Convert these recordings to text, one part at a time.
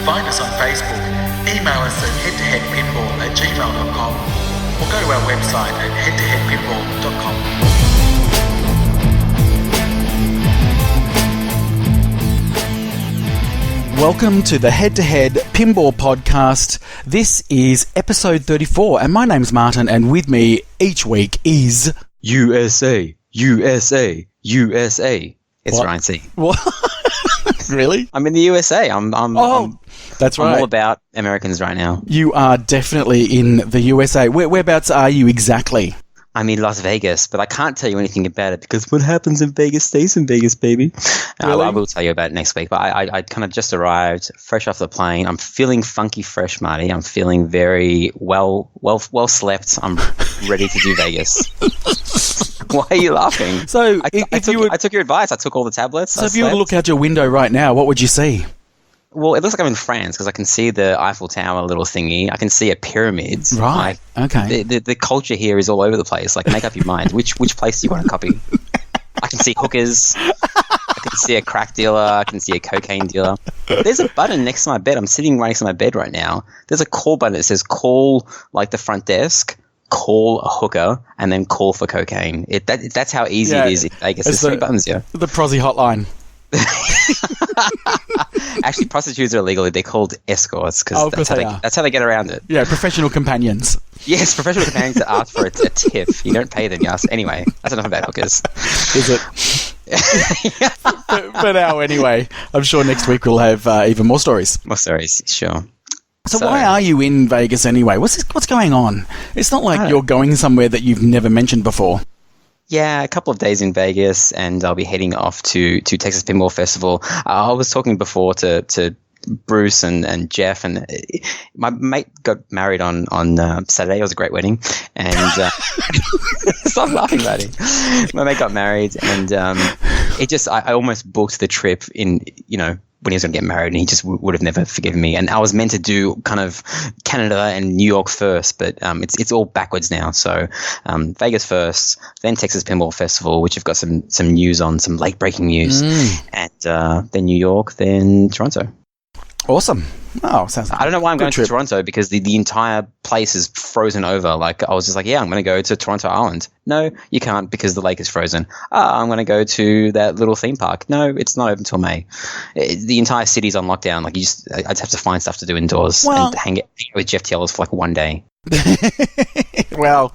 Find us on Facebook, email us at head2headpinball@gmail.com, or go to our website at head2headpinball.com. Welcome to the Head2Head Pinball Podcast. This is episode 34, and my name's Martin, and with me each week is... USA. It's What? Ryan C. What? Really? I'm in the USA. That's right. I'm all about Americans right now. You are definitely in the USA. Whereabouts are you exactly? I'm in Las Vegas, but I can't tell you anything about it because what happens in Vegas stays in Vegas, baby. Really? I will tell you about it next week, but I kind of just arrived fresh off the plane. I'm feeling funky fresh, Marty. I'm feeling very well slept. I'm ready to do Vegas. Why are you laughing? So, I took your advice. I took all the tablets. So if you were to look out your window right now, what would you see? Well, it looks like I'm in France because I can see the Eiffel Tower little thingy. I can see a pyramid. Right. Okay. The culture here is all over the place. Like, make up your mind. Which place do you want to copy? I can see hookers. I can see a crack dealer. I can see a cocaine dealer. There's a button next to my bed. I'm sitting right next to my bed right now. There's a call button that says call, like, the front desk, call a hooker, and then call for cocaine. That's how easy it is in Vegas. There's 3 buttons here. The prosy hotline. Actually, prostitutes are illegal. They're called escorts because that's how they get around it. Yeah, professional companions. Yes, professional companions that ask for a tip. You don't pay them, yes. Anyway, that's enough about hookers. Is it? For now, anyway. I'm sure next week we'll have even more stories. More stories, sure. So why are you in Vegas anyway? What's going on? It's not like you're going somewhere that you've never mentioned before. Yeah, a couple of days in Vegas, and I'll be heading off to Texas Pinball Festival. I was talking before to Bruce and Jeff, and my mate got married on Saturday. It was a great wedding, and stop laughing, buddy. My mate got married, and I almost booked the trip in, when he was going to get married, and he just would have never forgiven me. And I was meant to do kind of Canada and New York first, but it's all backwards now. So Vegas first, then Texas Pinball Festival, which have got some news on, some late-breaking news, and then New York, then Toronto. Awesome. Oh, sounds like I don't know why I'm going to Toronto because the entire place is frozen over. Like, I was just like, yeah, I'm going to go to Toronto Island. No, you can't because the lake is frozen. I'm going to go to that little theme park. No, it's not open until May. The entire city's on lockdown. Like, I just have to find stuff to do indoors and hang out with Jeff Tellers for like one day. Well,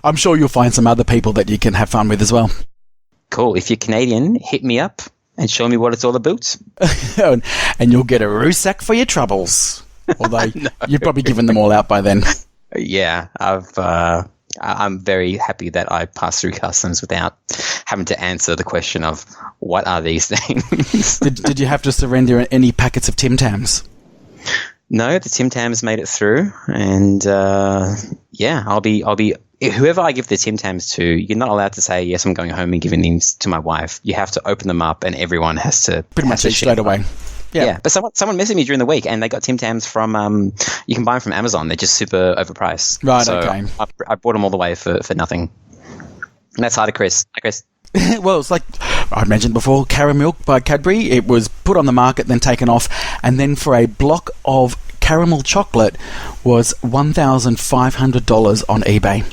I'm sure you'll find some other people that you can have fun with as well. Cool. If you're Canadian, hit me up and show me what it's all about. And you'll get a Rusak for your troubles. Although you've probably given them all out by then. Yeah, I'm very happy that I passed through customs without having to answer the question of what are these things. Did you have to surrender any packets of Tim Tams? No, the Tim Tams made it through, and I'll be. Whoever I give the Tim Tams to, you're not allowed to say, yes, I'm going home and giving these to my wife. You have to open them up and everyone has to... Pretty much straight away. Yeah. But someone messaged me during the week and they got Tim Tams from... you can buy them from Amazon. They're just super overpriced. Right, so okay. I bought them all the way for nothing. And that's hi to Chris. Hi, Chris. Well, it's like I mentioned before, Caramilk by Cadbury. It was put on the market, then taken off. And then for a block of caramel chocolate was $1,500 on eBay.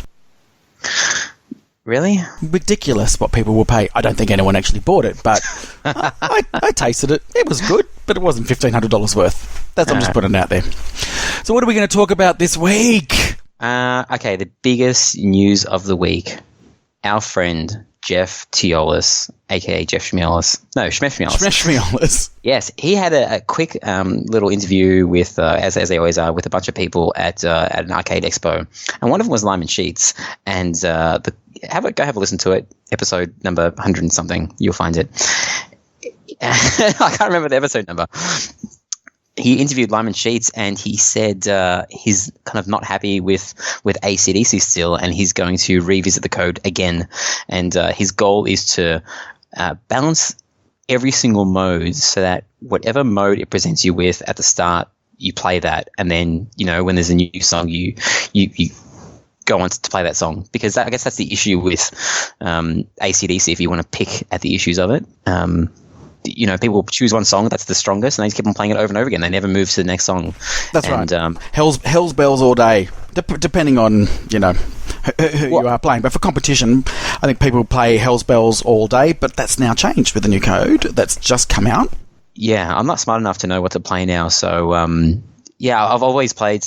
Really? Ridiculous what people will pay. I don't think anyone actually bought it, but I tasted it. It was good, but it wasn't $1,500 worth. I'm just putting it out there. So what are we going to talk about this week? Okay, the biggest news of the week. Our friend Jeff Teolis, a.k.a. Jeff Schmielis. No, Schmielis. Schmielis. Yes, he had a quick little interview with, as they always are, with a bunch of people at an arcade expo. And one of them was Lyman Sheets. And go have a listen to it, episode number 100 and something. You'll find it. I can't remember the episode number. He interviewed Lyman Sheets and he said he's kind of not happy with AC/DC still, and he's going to revisit the code again. And his goal is to balance every single mode so that whatever mode it presents you with at the start, you play that, and then when there's a new song, you go on to play that song, because I guess that's the issue with AC/DC if you want to pick at the issues of it. people choose one song that's the strongest, and they just keep on playing it over and over again. They never move to the next song. That's right. Hell's bells all day, depending on who you are playing. But for competition, I think people play Hell's bells all day. But that's now changed with the new code that's just come out. Yeah, I'm not smart enough to know what to play now, so I've always played.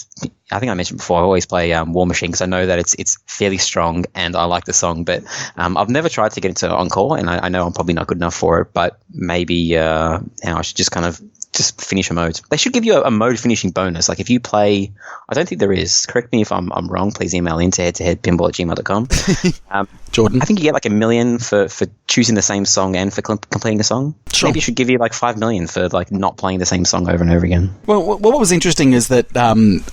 I think I mentioned before. I always play War Machine because I know that it's fairly strong and I like the song. But I've never tried to get into Encore, and I know I'm probably not good enough for it. But maybe I should just finish a mode. They should give you a mode finishing bonus. Like if you play, I don't think there is. Correct me if I'm wrong. Please email in to head2headpinball@gmail.com. Jordan, I think you get like $1 million for choosing the same song and for completing a song. Sure. Maybe it should give you like $5 million for like not playing the same song over and over again. Well, what was interesting is that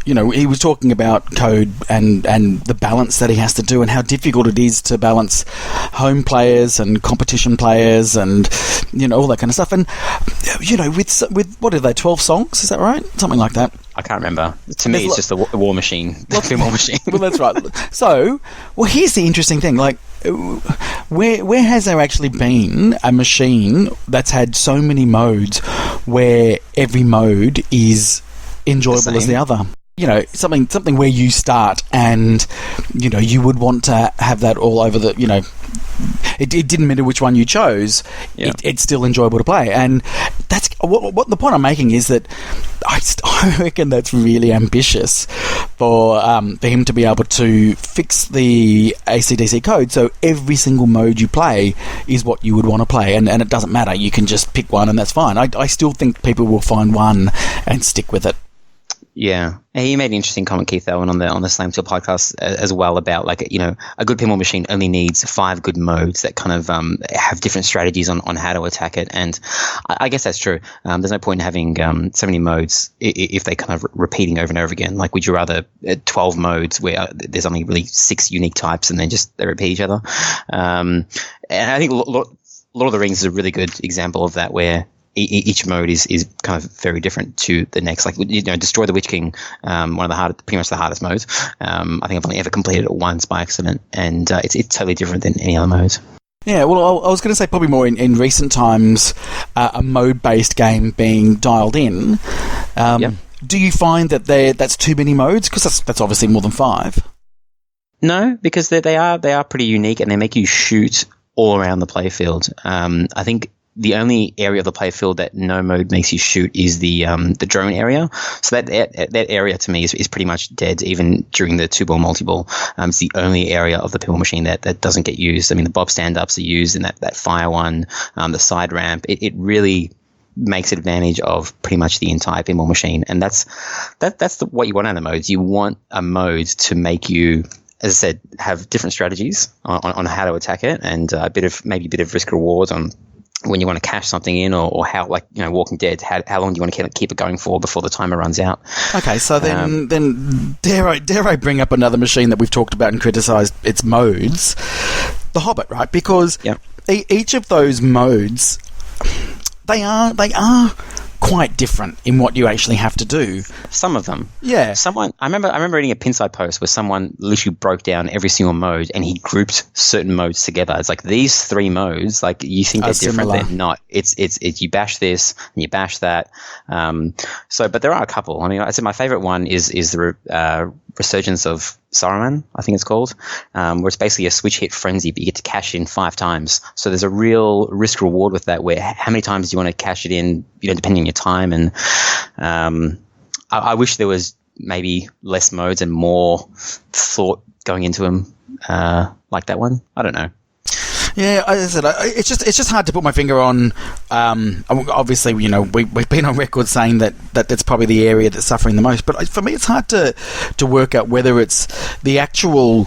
he was talking about code and the balance that he has to do and how difficult it is to balance home players and competition players and all that kind of stuff. And with what are they, 12 songs? Is that right? Something like that. I can't remember. To me, it's just a War Machine. Pinball machine. Well, that's right. So, here's the interesting thing. Like, where has there actually been a machine that's had so many modes where every mode is enjoyable as the other? Something where you start and, you would want to have that all over the, it didn't matter which one you chose. Yeah. It's still enjoyable to play. And that's what the point I'm making is that I reckon that's really ambitious for him to be able to fix the AC/DC code so every single mode you play is what you would want to play. And it doesn't matter. You can just pick one and that's fine. I still think people will find one and stick with it. Yeah, and he made an interesting comment, Keith Owen, on the Slam Tour podcast as well about a good pinball machine only needs 5 good modes that kind of have different strategies on how to attack it, and I guess that's true. There's no point in having so many modes if they kind of repeating over and over again. Like, would you rather 12 modes where there's only really 6 unique types and then just they repeat each other? And I think Lord of the Rings is a really good example of that, where each mode is kind of very different to the next. Like, Destroy the Witch King, one of the pretty much the hardest modes. I think I've only ever completed it once by accident, and it's totally different than any other mode. Yeah, well, I was going to say probably more in recent times, a mode-based game being dialed in. Yep. Do you find that that's too many modes? Because that's obviously more than 5. No, because they are pretty unique, and they make you shoot all around the playfield. I think the only area of the playfield that no mode makes you shoot is the drone area. So that area to me is pretty much dead, even during the 2-ball multi-ball. It's the only area of the pinball machine that doesn't get used. I mean, the bob stand-ups are used in that fire one, the side ramp. It really makes advantage of pretty much the entire pinball machine, and that's what you want out of modes. You want a mode to make you, as I said, have different strategies on how to attack it, and maybe a bit of risk reward on when you want to cash something in, or how, like, Walking Dead, how long do you want to keep it going for before the timer runs out? Okay, so then dare I bring up another machine that we've talked about and criticised its modes, The Hobbit, right? Because each of those modes, they are quite different in what you actually have to do. Some of them. Yeah. I remember reading a Pinside post where someone literally broke down every single mode and he grouped certain modes together. It's like, these 3 modes, like, you think they're different, they're not. It's you bash this and you bash that. But there are a couple. I mean, I said my favorite one is the Resurgence of Saruman, I think it's called, where it's basically a switch hit frenzy, but you get to cash in 5 times. So there's a real risk reward with that, where how many times do you want to cash it in, depending on your time. And I wish there was maybe less modes and more thought going into them, like that one. I don't know. Yeah, as I said, it's just hard to put my finger on. Obviously, we've been on record saying that that's probably the area that's suffering the most. But for me, it's hard to work out whether it's the actual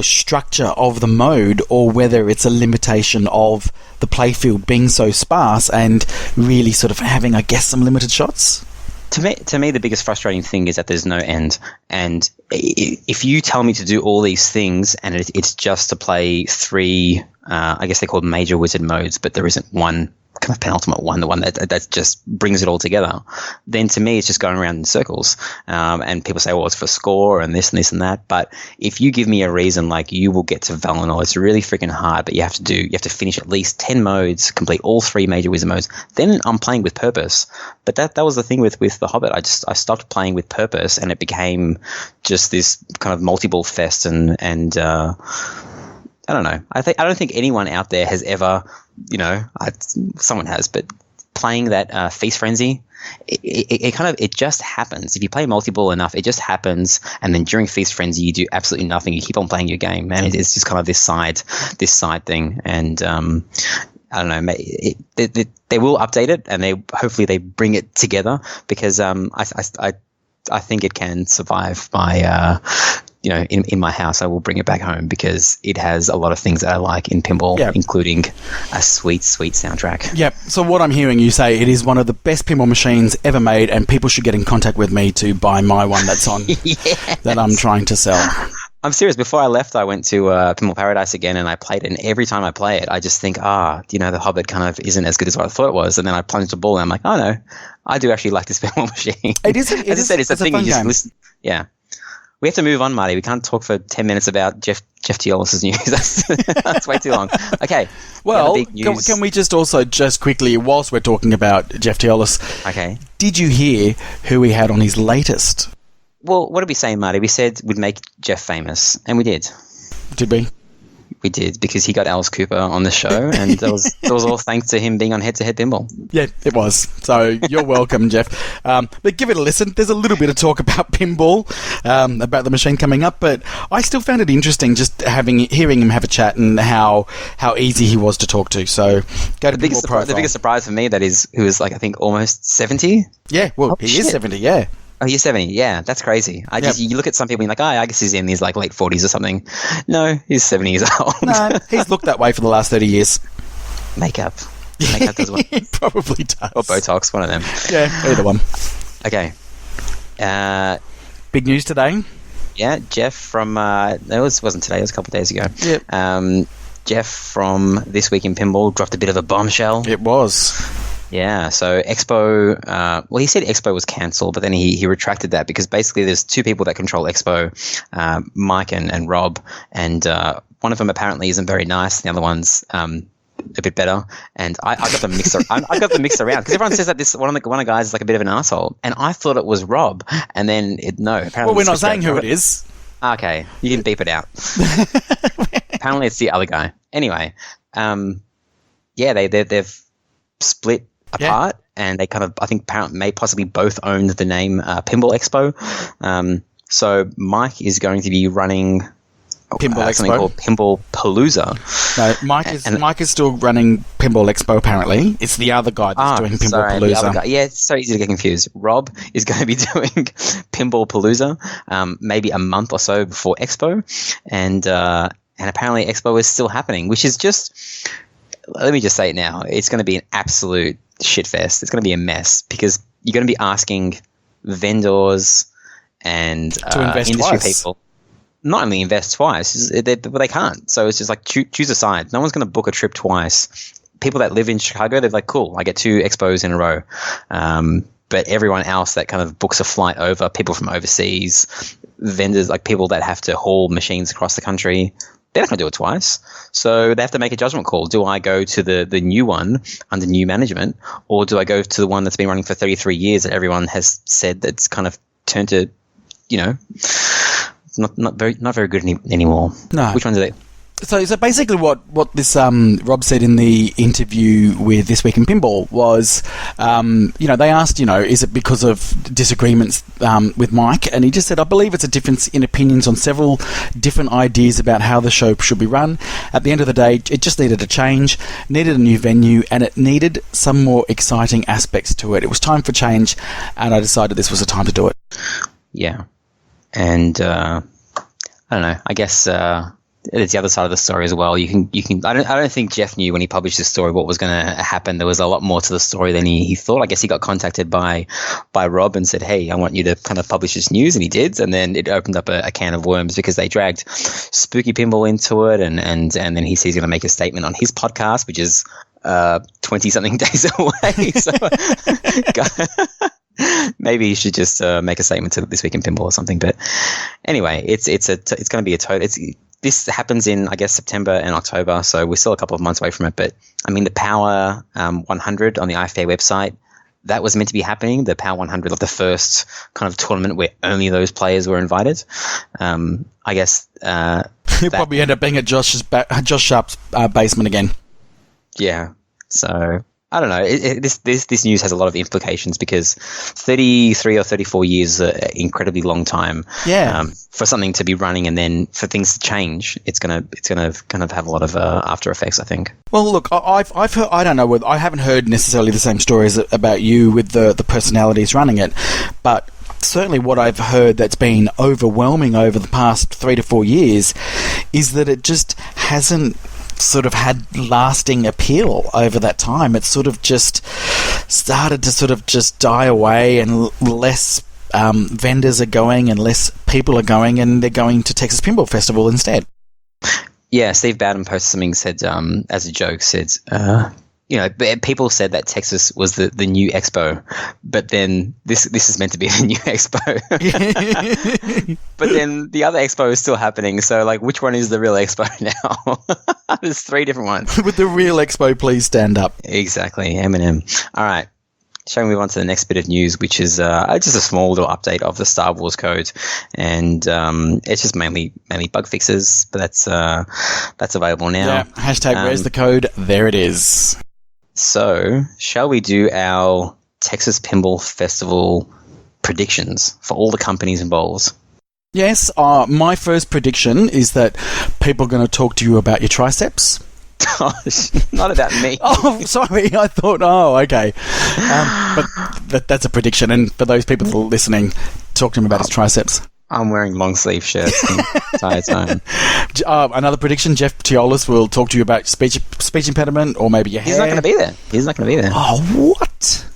structure of the mode, or whether it's a limitation of the playfield being so sparse and really sort of having, I guess, some limited shots. To me, the biggest frustrating thing is that there's no end. And if you tell me to do all these things and it's just to play 3, I guess they're called major wizard modes, but there isn't one kind of penultimate one, the one that just brings it all together, then to me it's just going around in circles. And people say, well, it's for score and this and this and that. But if you give me a reason like you will get to Valinor, it's really freaking hard, but you have to finish at least 10 modes, complete all 3 major wizard modes, then I'm playing with purpose. But that was the thing with The Hobbit. I stopped playing with purpose, and it became just this kind of multi-ball fest, and I don't know. I don't think anyone out there has ever, someone has, but playing that Feast Frenzy, it just happens. If you play multi-ball enough, it just happens. And then during Feast Frenzy, you do absolutely nothing. You keep on playing your game, and it's just kind of this side thing. And I don't know. They will update it, and hopefully they bring it together, because I think it can survive by in my house. I will bring it back home because it has a lot of things that I like in pinball, including a sweet, sweet soundtrack. Yep. So what I'm hearing you say, it is one of the best pinball machines ever made, and people should get in contact with me to buy my one that's on that I'm trying to sell. I'm serious. Before I left, I went to Pinball Paradise again, and I played it. And every time I play it, I just think, The Hobbit kind of isn't as good as what I thought it was. And then I plunged the ball, and I'm like, oh no, I do actually like this pinball machine. It is. It's a thing you just listen. Yeah. We have to move on, Marty. We can't talk for 10 minutes about Jeff Teolis' news. That's way too long. Okay. Well, can we just also quickly, whilst we're talking about Jeff Teolis, okay, did you hear who he had on his latest? Well, what did we say, Marty? We said we'd make Jeff famous, and we did. Did we? We did, because he got Alice Cooper on the show, and that was all thanks to him being on Head2Head Pinball. Yeah, it was. So you're welcome, Jeff. But give it a listen. There's a little bit of talk about pinball, about the machine coming up, but I still found it interesting just hearing him have a chat and how easy he was to talk to. So go to the biggest surprise for me, that is, who is like, I think almost 70. Yeah, well, he is 70. Yeah. Oh, he's 70. Yeah, that's crazy. You look at some people and you're like, I guess he's in his like late 40s or something. No, he's 70 years old. No, he's looked that way for the last 30 years. Makeup does one. It probably does. Or Botox, one of them. Yeah, either one. Okay. Big news today. Yeah, Jeff from it wasn't today. It was a couple of days ago. Yep. Jeff from This Week in Pinball dropped a bit of a bombshell. It was. Yeah, so Expo, he said Expo was cancelled, but then he retracted that, because basically there's 2 people that control Expo, Mike and Rob, and one of them apparently isn't very nice, the other one's a bit better, and I got them mixed. I got them mixed around, because everyone says that this one of the guys is like a bit of an asshole, and I thought it was Rob, and then apparently. Well, we're not saying who it is. Okay, you can beep it out. Apparently, it's the other guy. Anyway, they've split apart, and they kind of, I think, may possibly both own the name Pinball Expo. So Mike is going to be running something called Pinball Palooza. No, Mike is still running Pinball Expo, apparently. It's the other guy that's doing Pinball Palooza. The other guy. Yeah, it's so easy to get confused. Rob is going to be doing Pinball Palooza, maybe a month or so before Expo, and apparently Expo is still happening, which is just, let me just say it now, it's going to be an absolute shitfest. It's going to be a mess, because you're going to be asking vendors and industry people not only invest twice, but they can't. So it's just like choose a side. No one's going to book a trip twice. People that live in Chicago, they're like, cool, I get 2 expos in a row. But everyone else that kind of books a flight over, people from overseas, vendors, like people that have to haul machines across the country, they're not going to do it twice. So they have to make a judgment call. Do I go to the new one under new management, or do I go to the one that's been running for 33 years that everyone has said that's kind of turned to, not very good anymore? No. Which ones are they? So basically what this Rob said in the interview with This Week in Pinball was, they asked, is it because of disagreements with Mike? And he just said, I believe it's a difference in opinions on several different ideas about how the show should be run. At the end of the day, it just needed a change, needed a new venue, and it needed some more exciting aspects to it. It was time for change, and I decided this was the time to do it. Yeah. And I don't know, I guess it's the other side of the story as well. You can. I don't think Jeff knew when he published this story what was going to happen. There was a lot more to the story than he thought. I guess he got contacted by Rob and said, "Hey, I want you to kind of publish this news," and he did. And then it opened up a can of worms, because they dragged Spooky Pinball into it, and then he says he's going to make a statement on his podcast, which is 20-something days away. So maybe you should just make a statement to This Week in Pinball or something. But anyway, it's going to be a total. This happens in, I guess, September and October, so we're still a couple of months away from it. But I mean, the Power 100 on the IFA website, that was meant to be happening. The Power 100, like the first kind of tournament where only those players were invited. I guess He'll probably end up being at Josh Sharp's basement again. Yeah. So I don't know. This news has a lot of implications because 33 or 34 years is an incredibly long time. Yeah. For something to be running and then for things to change, it's gonna kind of have a lot of after effects, I think. Well, look, I've heard, I don't know, I haven't heard necessarily the same stories about you with the personalities running it, but certainly what I've heard that's been overwhelming over the past 3 to 4 years is that it just hasn't sort of had lasting appeal over that time. It's sort of just started to sort of just die away, and less vendors are going and less people are going, and they're going to Texas Pinball Festival instead. Yeah, Steve Bowden posted something, said as a joke, said people said that Texas was the new expo, but then this is meant to be the new expo. But then the other expo is still happening, so like, which one is the real expo now? There's 3 different ones. With the real expo, please stand up. Exactly, Eminem. All right. Shall we move on to the next bit of news, which is just a small little update of the Star Wars code, and it's just mainly bug fixes, but that's available now. Yeah. Hashtag where's the code? There it is. So, shall we do our Texas Pinball Festival predictions for all the companies involved? Yes. My first prediction is that people are going to talk to you about your triceps. Gosh, not about me. Oh, sorry. I thought, okay. But that's a prediction. And for those people that are listening, talk to him about his triceps. I'm wearing long sleeve shirts the entire time. Another prediction, Jeff Teolis will talk to you about speech impediment or maybe your hair. He's not going to be there. Oh, what?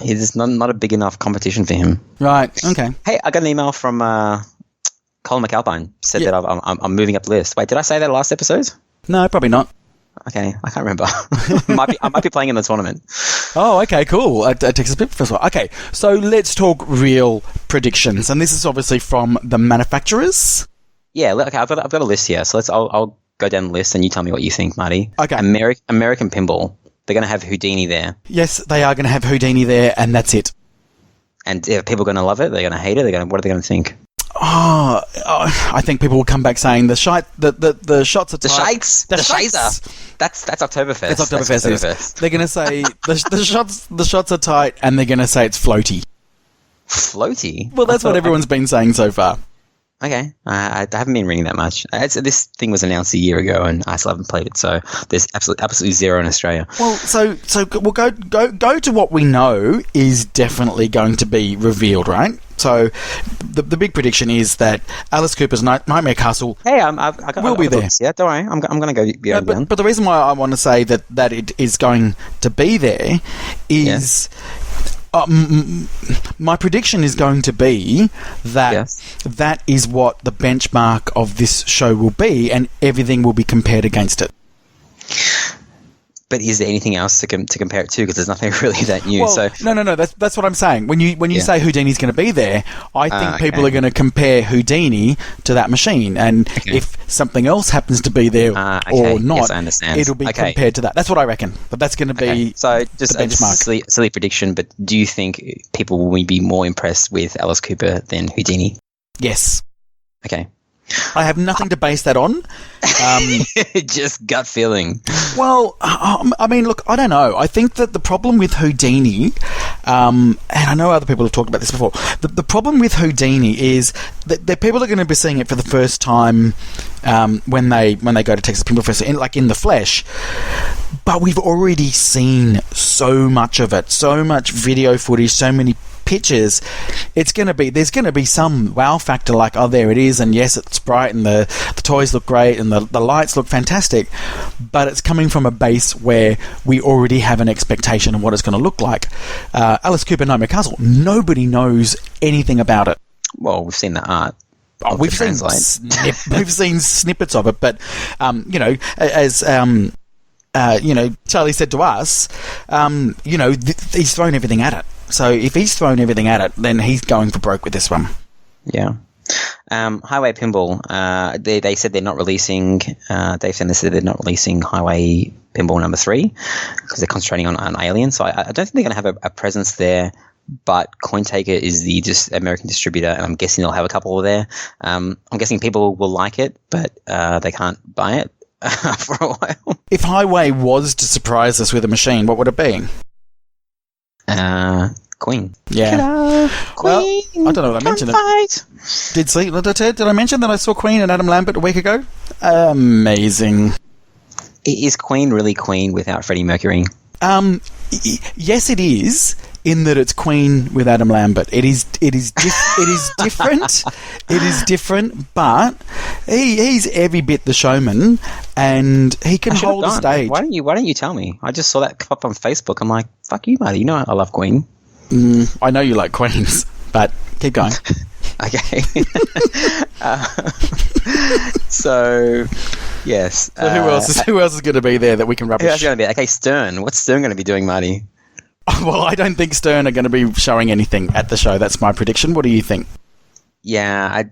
It's not a big enough competition for him. Right, okay. Hey, I got an email from Colin McAlpine. Said that I'm moving up the list. Wait, did I say that last episode? No, probably not. Okay, I can't remember. I might be playing in the tournament. Oh, okay, cool. At Texas Pinball Festival. Okay, so let's talk real predictions, and this is obviously from the manufacturers. Yeah, okay, I've got a list here, so I'll go down the list, and you tell me what you think, Marty. Okay. American Pinball. They're going to have Houdini there. Yes, they are going to have Houdini there, and that's it. And are people going to love it? They're going to hate it? What are they going to think? Oh, I think people will come back saying the shots are tight. The shazer. That's Oktoberfest. It's Oktoberfest. Yes. They're going to say the shots are tight, and they're going to say it's floaty. Floaty? Well, that's what everyone's been saying so far. Okay, I haven't been reading that much. This thing was announced a year ago, and I still haven't played it. So there's absolutely zero in Australia. Well, so we'll go to what we know is definitely going to be revealed, right? So the big prediction is that Alice Cooper's Nightmare Castle. Hey, will be there. Yeah, don't worry. I'm going to go be over there. But the reason why I want to say that it is going to be there is. Yeah. My prediction is going to be that that is what the benchmark of this show will be, and everything will be compared against it. But is there anything else to compare it to? Because there's nothing really that new. Well, no. That's what I'm saying. When you say Houdini's going to be there, I think people are going to compare Houdini to that machine, and if something else happens to be there or not, I understand. It'll be compared to that. That's what I reckon. But that's going to be so just the benchmark. A silly prediction. But do you think people will be more impressed with Alice Cooper than Houdini? Yes. Okay. I have nothing to base that on. Just gut feeling. Well, I mean, look, I don't know. I think that the problem with Houdini, and I know other people have talked about this before, the problem with Houdini is that people are going to be seeing it for the first time when they go to Texas Pinball Festival, like in the flesh. But we've already seen so much of it, so much video footage, so many pictures. There's going to be some wow factor, like, oh, there it is, and yes, it's bright, and the toys look great, and the lights look fantastic, but it's coming from a base where we already have an expectation of what it's going to look like. Alice Cooper Nightmare Castle, nobody knows anything about it. Well, we've seen the art. We've seen snippets of it, but Charlie said to us, he's thrown everything at it. So if he's thrown everything at it, then he's going for broke with this one. Yeah. Highway Pinball, they said they're not releasing, Dave Sandler said they're not releasing Highway Pinball number 3 because they're concentrating on Alien. So I don't think they're going to have a presence there, but CoinTaker is the American distributor, and I'm guessing they'll have a couple there. I'm guessing people will like it, but they can't buy it for a while. If Highway was to surprise us with a machine, what would it be? Queen. Yeah. Queen. Well, I don't know what I mentioned. Did I mention that I saw Queen and Adam Lambert a week ago? Amazing. Is Queen really Queen without Freddie Mercury? Yes, it is. In that it's Queen with Adam Lambert. It is different. It is different, but he's every bit the showman, and he can hold a stage. Why don't you tell me? I just saw that come up on Facebook. I'm like, fuck you, Marty. You know I love Queen. I know you like Queens, but keep going. Okay. So, yes. So who else is going to be there that we can rubbish? Who else is going to be? Okay, Stern. What's Stern going to be doing, Marty? Well, I don't think Stern are going to be showing anything at the show. That's my prediction. What do you think? Yeah,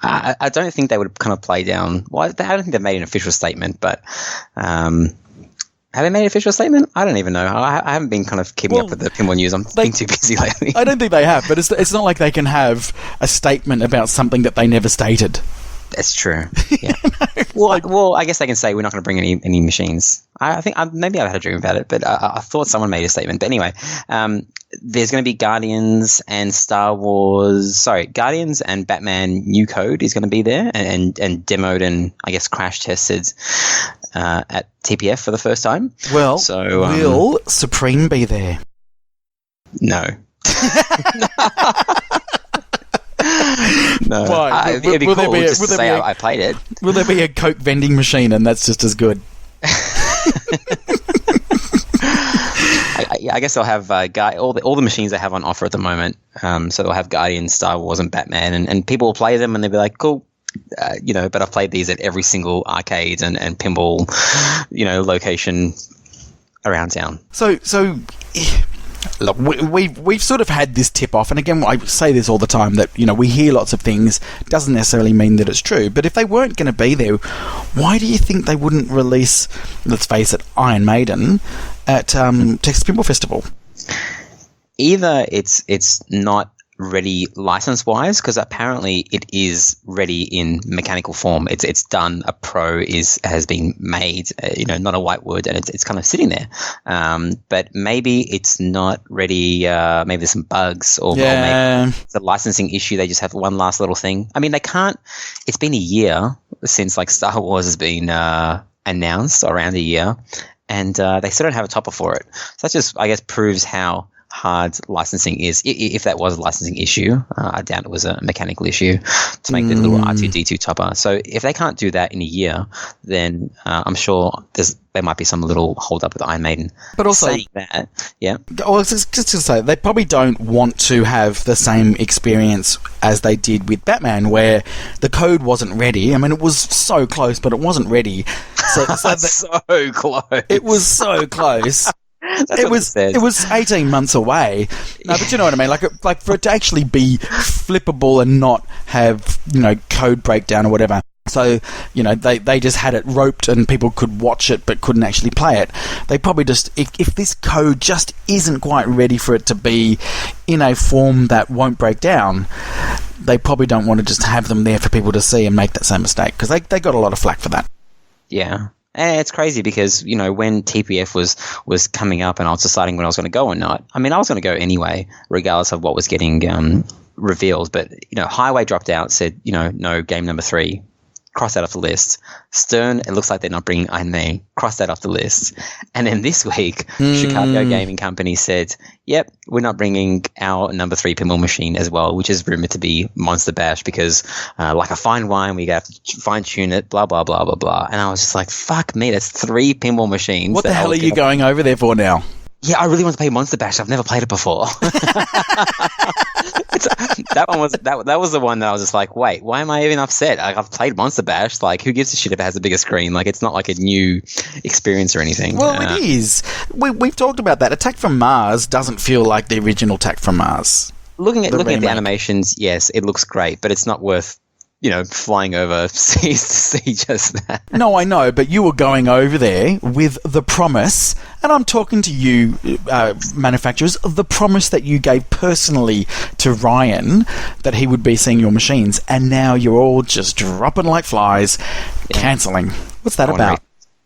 I don't think they would kind of play down. Well, I don't think they've made an official statement, but have they made an official statement? I don't even know. I haven't been kind of keeping up with the pinball news. I'm being too busy lately. I don't think they have, but it's not like they can have a statement about something that they never stated. That's true. Yeah. Well, I guess they can say we're not going to bring any machines. I think maybe I've had a dream about it, but I thought someone made a statement. But anyway, there's going to be Guardians and Guardians and Batman New Code is going to be there and demoed and I guess crash tested at TPF for the first time. Well, so will Supreme be there? No. No. Why? It'd be cool just to say I played it. Will there be a Coke vending machine and that's just as good? I guess they'll have all the machines they have on offer at the moment. So they'll have Guardians, Star Wars, and Batman, and people will play them and they'll be like, cool. But I've played these at every single arcade and pinball, location around town. So look, we've sort of had this tip off, and again, I say this all the time that we hear lots of things. Doesn't necessarily mean that it's true. But if they weren't going to be there, why do you think they wouldn't release? Let's face it, Iron Maiden at Texas Pinball Festival. Either it's not ready license-wise, because apparently it is ready in mechanical form. It's done. A Pro has been made, not a whitewood, and it's kind of sitting there. But maybe it's not ready. Maybe there's some bugs, or maybe it's a licensing issue. They just have one last little thing. I mean, they can't. It's been a year since Star Wars has been announced, around a year, and they still don't have a topper for it. So that just, I guess, proves how hard licensing is, if that was a licensing issue. I doubt it was a mechanical issue to make the little R2D2 topper. So if they can't do that in a year, then I'm sure there might be some little hold up with Iron Maiden. But also, saying that, yeah. Well, just to say, they probably don't want to have the same experience as they did with Batman, where the code wasn't ready. I mean, it was so close, but it wasn't ready. So close. It was so close. It was 18 months away. No, but you know what I mean? Like for it to actually be flippable and not have, code breakdown or whatever. So, they just had it roped and people could watch it but couldn't actually play it. They probably just, if this code just isn't quite ready for it to be in a form that won't break down, they probably don't want to just have them there for people to see and make that same mistake, because they got a lot of flack for that. Yeah. And it's crazy because, when TPF was coming up and I was deciding when I was going to go or not, I mean, I was going to go anyway, regardless of what was getting revealed. But, Highway dropped out, said, no, game number 3. Cross that off the list. Stern, it looks like they're not bringing Iron Maiden. Cross that off the list. And then this week, Chicago Gaming Company said, yep, we're not bringing our number 3 pinball machine as well, which is rumored to be Monster Bash, because like a fine wine, we have to fine-tune it, blah, blah, blah, blah, blah. And I was just like, fuck me, that's 3 pinball machines. What the hell are you going over there for now? Yeah, I really want to play Monster Bash. I've never played it before. That one was that was the one that I was just like, wait, why am I even upset? Like, I've played Monster Bash. Like, who gives a shit if it has a bigger screen? Like, it's not like a new experience or anything. Well, it is. We've talked about that. Attack from Mars doesn't feel like the original Attack from Mars. Looking at the animations, yes, it looks great, but it's not worth, flying over seas to see just that. No, I know, but you were going over there with the promise, and I'm talking to you, manufacturers, the promise that you gave personally to Ryan that he would be seeing your machines, and now you're all just dropping like flies, cancelling. What's that about?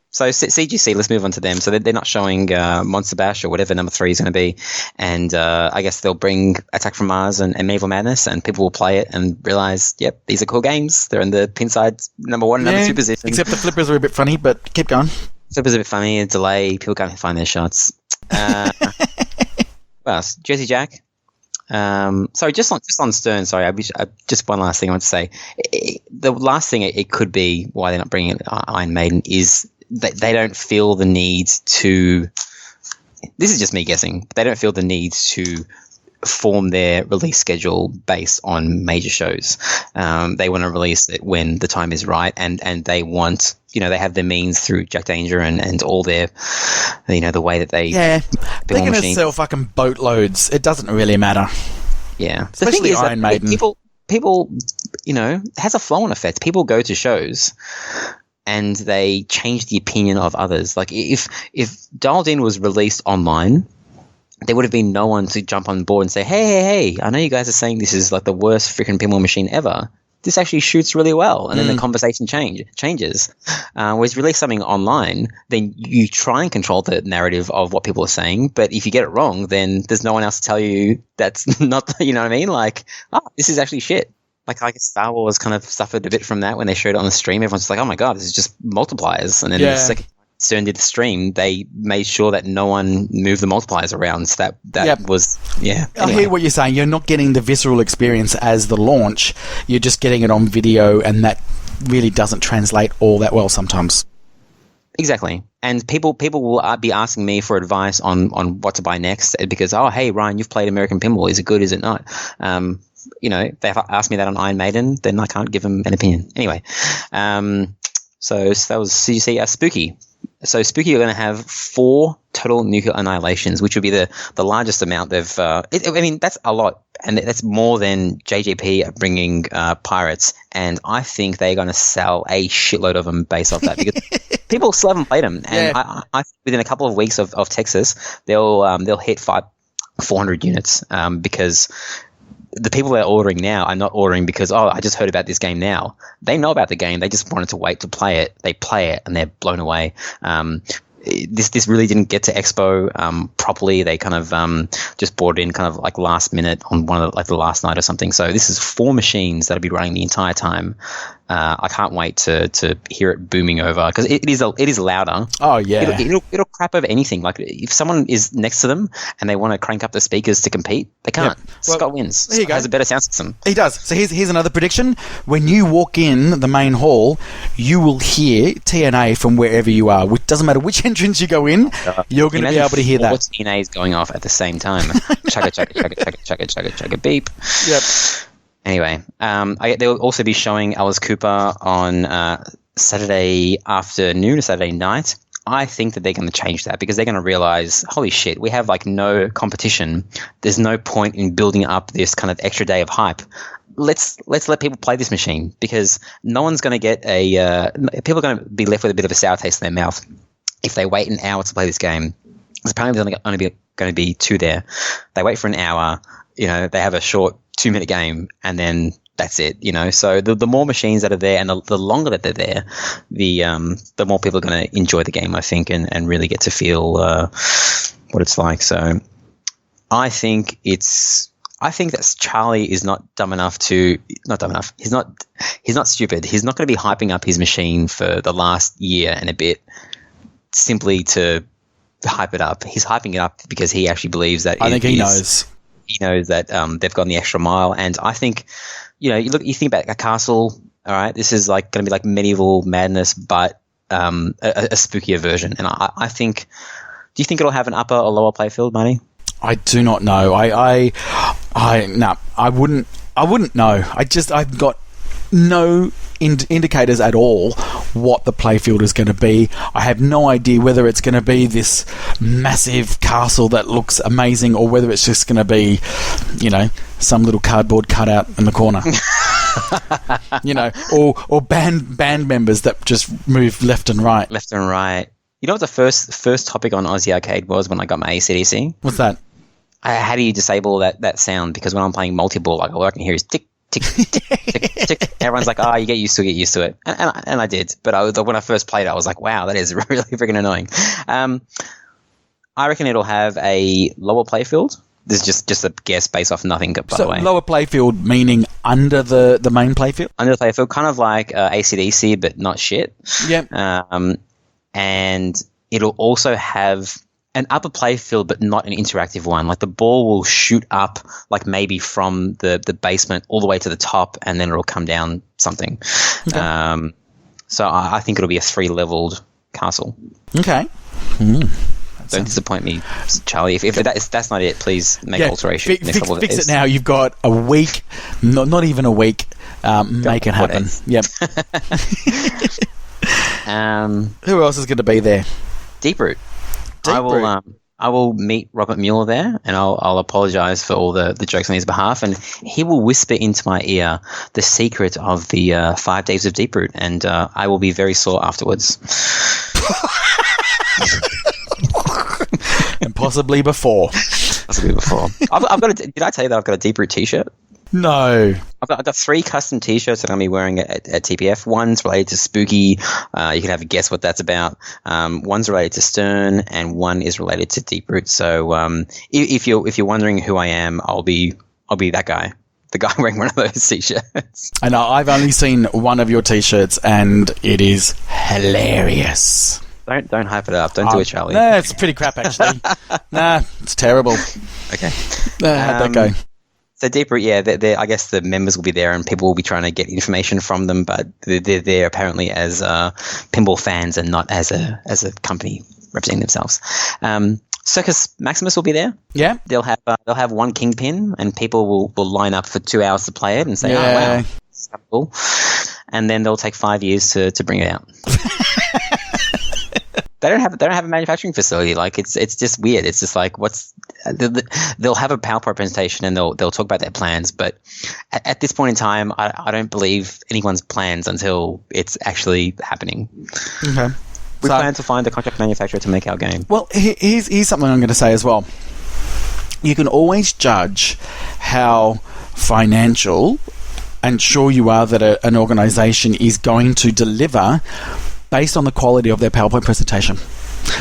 So CGC, let's move on to them. So they're not showing Monster Bash or whatever number 3 is going to be, and I guess they'll bring Attack from Mars and Medieval Madness, and people will play it and realize, yep, these are cool games. They're in the pinside number 1 and number 2 position. Except the flippers are a bit funny, but keep going. Flippers are a bit funny, a delay, people can't find their shots. What else? Jersey Jack. Sorry, just on Stern. Sorry, just one last thing I want to say. The last thing it could be why they're not bringing Iron Maiden is they don't feel the need to. This is just me guessing. They don't feel the need to form their release schedule based on major shows. They want to release it when the time is right, and they want, they have their means through Jack Danger and all their, the way that they they're going to sell fucking boatloads. It doesn't really matter. Yeah, especially the thing is Iron Maiden. People, it has a flow-on effect. People go to shows and they change the opinion of others. Like if Dialed In was released online, there would have been no one to jump on board and say, hey, I know you guys are saying this is like the worst freaking pinball machine ever. This actually shoots really well. And then the conversation changes. Whereas release something online, then you try and control the narrative of what people are saying. But if you get it wrong, then there's no one else to tell you that's not, you know what I mean? Like, this is actually shit. Like, I guess Star Wars kind of suffered a bit from that when they showed it on the stream. Everyone's just like, oh my God, this is just multipliers. And then the second Stern did the stream, they made sure that no one moved the multipliers around. So that was, Anyway. I hear what you're saying. You're not getting the visceral experience as the launch. You're just getting it on video, and that really doesn't translate all that well sometimes. Exactly. And people will be asking me for advice on what to buy next because, oh, hey, Ryan, you've played American Pinball. Is it good? Is it not? If they ask me that on Iron Maiden, then I can't give them an opinion. Anyway, so that was CGC. Spooky. So Spooky are going to have 4 total nuclear annihilations, which would be the largest amount they've. That's a lot, and that's more than JGP are bringing Pirates. And I think they're going to sell a shitload of them based off that because people still haven't played them. And I think within a couple of weeks of Texas, they'll hit 400 units because. The people that are ordering now are not ordering because, I just heard about this game now. They know about the game. They just wanted to wait to play it. They play it and they're blown away. This really didn't get to Expo properly. They kind of just bought it in kind of like last minute on one of the last night or something. So this is 4 machines that'll be running the entire time. I can't wait to hear it booming over because it is louder. Oh yeah, it'll crap over anything. Like if someone is next to them and they want to crank up the speakers to compete, they can't. Well, Scott wins. He has a better sound system. He does. So here's another prediction. When you walk in the main hall, you will hear TNA from wherever you are. It doesn't matter which entrance you go in, you're going to be able to hear that. TNA is going off at the same time. Chugga chugga chugga chugga chugga chugga chugga beep. Yep. Anyway, they will also be showing Alice Cooper on Saturday afternoon or Saturday night. I think that they're going to change that because they're going to realize, holy shit, we have like no competition. There's no point in building up this kind of extra day of hype. Let's let people play this machine because no one's going to get people are going to be left with a bit of a sour taste in their mouth if they wait an hour to play this game. Because apparently there's only going to be 2 there. They wait for an hour. They have a short 2-minute game, and then that's it. So the more machines that are there, and the longer that they're there, the more people are going to enjoy the game, I think, and really get to feel what it's like. So I think that Charlie is not dumb enough. He's not stupid. He's not going to be hyping up his machine for the last year and a bit simply to hype it up. He's hyping it up because he actually believes that. I think he knows. He knows that they've gone the extra mile, and I think, you think about a castle. All right, this is like going to be like Medieval Madness, but a spookier version. And I think, do you think it'll have an upper or lower playfield, Marty? I do not know. I I wouldn't know. I've got no indicators at all what the playfield is going to be. I have no idea whether it's going to be this massive castle that looks amazing or whether it's just going to be, some little cardboard cutout in the corner. Or band members that just move left and right. Left and right. You know what the first topic on Aussie Arcade was when I got my ACDC? What's that? How do you disable that sound? Because when I'm playing multi-ball, all I can hear is tick, tick, tick, tick, tick. Everyone's like, you get used to it. And I did. But when I first played it, I was like, wow, that is really freaking annoying. I reckon it'll have a lower playfield. This is just a guess based off nothing, by the way. Lower playfield meaning under the main playfield? Under the playfield, kind of like AC/DC, but not shit. Yep. And it'll also have an upper playfield, but not an interactive one. Like the ball will shoot up, like maybe from the basement all the way to the top, and then it'll come down something. Okay. So I think it'll be a 3-leveled castle. Okay. Don't disappoint me, Charlie. If that's not it, please make alteration. Fix it now. You've got a week, not even a week. Make it happen. Yep. Who else is going to be there? Deeproot. I will meet Robert Mueller there, and I'll apologise for all the jokes on his behalf, and he will whisper into my ear the secret of the 5 days of Deeproot, and I will be very sore afterwards. And possibly before. I've got did I tell you that I've got a Deeproot t-shirt? No. I've got 3 custom t-shirts that I'm going to be wearing at TPF. One's related to Spooky. You can have a guess what that's about. One's related to Stern, and one is related to Deeproot. So if you're wondering who I am, I'll be that guy. The guy wearing one of those t-shirts. I know. I've only seen one of your t-shirts, and it is hilarious. Don't hype it up. Don't do it, Charlie. No, it's pretty crap, actually. Nah, it's terrible. Okay. How'd that go? So Deeproot, I guess the members will be there and people will be trying to get information from them, but they're there apparently as pinball fans and not as a company representing themselves. Circus Maximus will be there. Yeah. They'll have one kingpin and people will line up for 2 hours to play it and say, oh, wow, that's cool. And then they'll take 5 years to bring it out. They don't have a manufacturing facility. Like it's just weird. It's just like they'll have a PowerPoint presentation and they'll talk about their plans. But at this point in time, I don't believe anyone's plans until it's actually happening. Okay. We plan to find a contract manufacturer to make our game. Well, here's something I'm going to say as well. You can always judge how financial and sure you are that an organisation is going to deliver based on the quality of their PowerPoint presentation.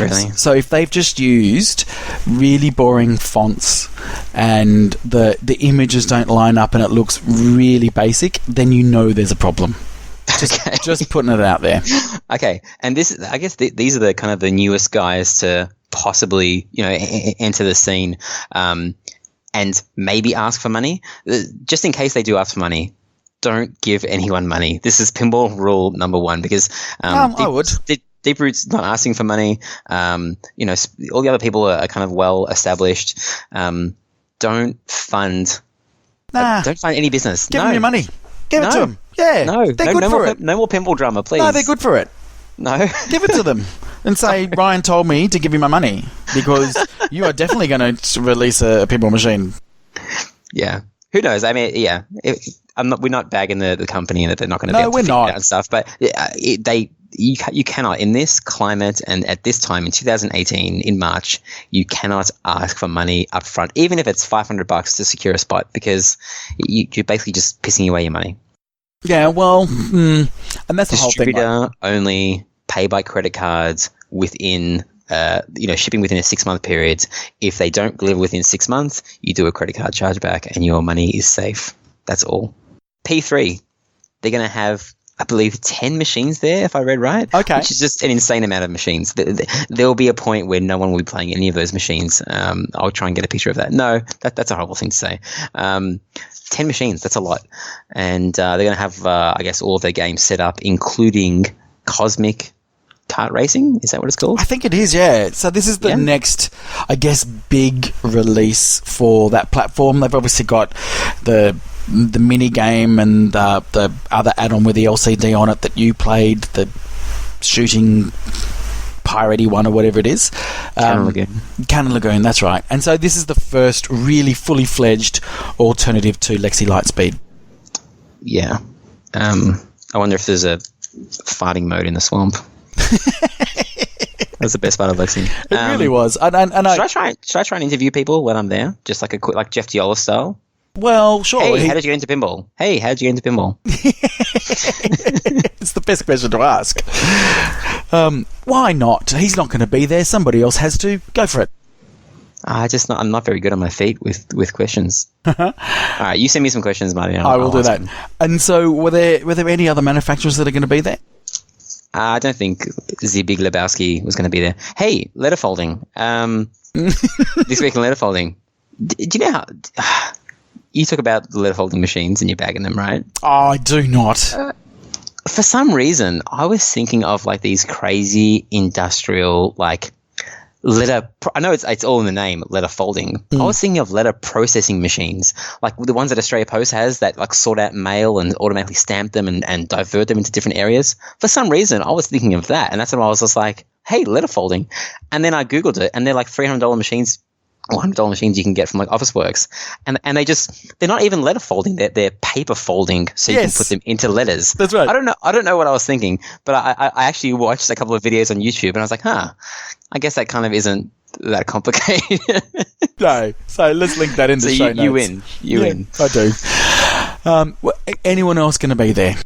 Really? So if they've just used really boring fonts and the images don't line up and it looks really basic, then you know there's a problem. Just putting it out there. Okay, and I guess these are the kind of the newest guys to possibly enter the scene and maybe ask for money. Just in case they do ask for money, don't give anyone money. This is pinball rule number 1 because I would. Deeproot's not asking for money. All the other people are kind of well established. Don't fund any business. Give them your money. Give it to them. Yeah, they're good for it. No more pinball drama, please. No, they're good for it. No. Give it to them and say, Ryan told me to give you my money because you are definitely going to release a pinball machine. Yeah. Who knows? I mean, yeah. We're not bagging the company and that they're not going to be able to figure it out and stuff, but you cannot, in this climate and at this time in 2018 in March, you cannot ask for money up front, even if it's $500 to secure a spot, because you're basically just pissing away your money. Yeah, well, and that's the whole thing. Distributor only, pay by credit cards within, shipping within a 6-month period. If they don't deliver within 6 months, you do a credit card chargeback and your money is safe. That's all. P3, they're going to have, I believe, 10 machines there, if I read right. Okay. Which is just an insane amount of machines. There will be a point where no one will be playing any of those machines. I'll try and get a picture of that. No, that's a horrible thing to say. 10 machines, that's a lot. And they're going to have, I guess, all of their games set up, including Cosmic, kart racing. Is that what it's called? I think it is, yeah. So this is the next, I guess, big release for that platform. They've obviously got the mini game and the other add-on with the LCD on it that you played, the shooting piratey one or whatever it is. Cannon Lagoon, that's right. And so this is the first really fully fledged alternative to Lexi Lightspeed. Yeah. I wonder if there's a fighting mode in the swamp. That's the best part of Lexi. It really was. Should I try and interview people when I'm there? Just like a quick, like Jeff Diola style? Well, sure. Hey, how did you get into pinball? Hey, how did you get into pinball? It's the best question to ask. Why not? He's not going to be there. Somebody else has to. Go for it. I'm not very good on my feet with questions. All right, you send me some questions, Marty. I will do that. And so, were there any other manufacturers that are going to be there? I don't think the Big Lebowski was going to be there. Hey, letter folding. This week in letter folding. Do you know how... You talk about the letter folding machines and you're bagging them, right? Oh, I do not. For some reason, I was thinking of like these crazy industrial like letter. I know it's all in the name, letter folding. I was thinking of letter processing machines, like the ones that Australia Post has that like sort out mail and automatically stamp them and divert them into different areas. For some reason, I was thinking of that, and that's when I was just like, "Hey, letter folding," and then I googled it, and they're like $300 machines. Or $100 machines you can get from like Officeworks, and they're not even letter folding, they're paper folding, so you can put them into letters. That's right. I don't know what I was thinking, but I actually watched a couple of videos on YouTube and I was like, I guess that kind of isn't that complicated. No, so let's link that in the show notes. You win. I do. Anyone else going to be there?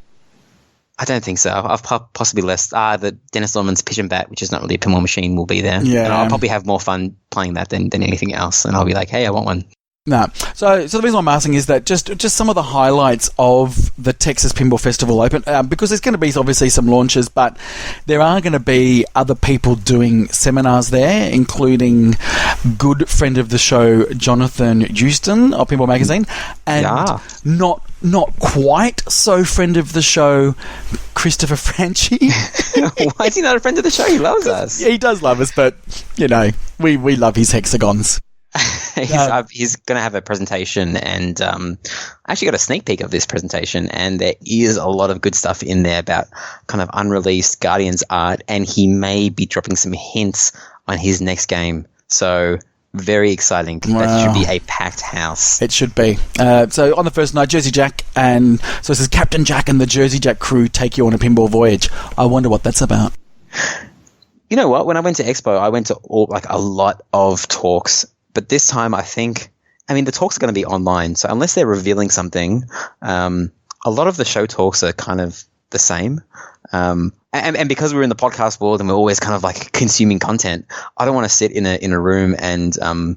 I don't think so. I've possibly less. The Dennis Norman's Pigeon Bat, which is not really a pinball machine, will be there. Yeah. And I'll probably have more fun playing that than anything else. And I'll be like, hey, I want one. No. So the reason I'm asking is that just some of the highlights of the Texas Pinball Festival Open, because there's going to be obviously some launches, but there are going to be other people doing seminars there, including good friend of the show, Jonathan Houston of Pinball Magazine, and not quite so friend of the show, Christopher Franchi. Why is he not a friend of the show? He loves us. Yeah, he does love us, but, we love his hexagons. He's going to have a presentation, and I actually got a sneak peek of this presentation, and there is a lot of good stuff in there about kind of unreleased Guardians art, and he may be dropping some hints on his next game. So very exciting. Wow. That should be a packed house. It should be. So on the first night, Jersey Jack, and so it says Captain Jack and the Jersey Jack crew take you on a pinball voyage. I wonder what that's about. You know what? When I went to Expo, I went to a lot of talks. But this time, the talks are going to be online. So unless they're revealing something, a lot of the show talks are kind of the same. And because we're in the podcast world and we're always kind of like consuming content, I don't want to sit in a room and kind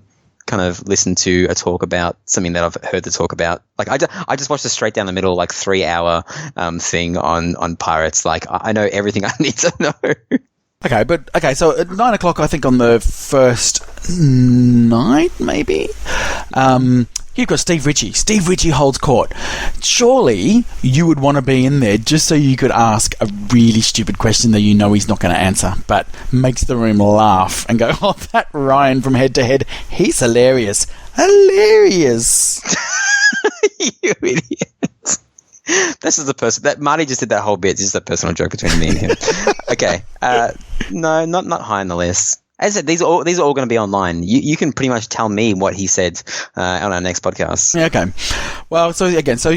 of listen to a talk about something that I've heard the talk about. Like I just watched a straight down the middle, like 3-hour thing on pirates. Like I know everything I need to know. Okay, so at 9 o'clock, I think on the first night, maybe, you've got Steve Ritchie. Steve Ritchie holds court. Surely you would want to be in there just so you could ask a really stupid question that you know he's not going to answer, but makes the room laugh and go, oh, that Ryan from Head to Head, he's hilarious. Hilarious. You idiot. This is the person that Marty just did that whole bit. It's just a personal joke between me and him. Okay. No, not high on the list. As I said, these are all going to be online. You can pretty much tell me what he said on our next podcast. Yeah, okay. Well, so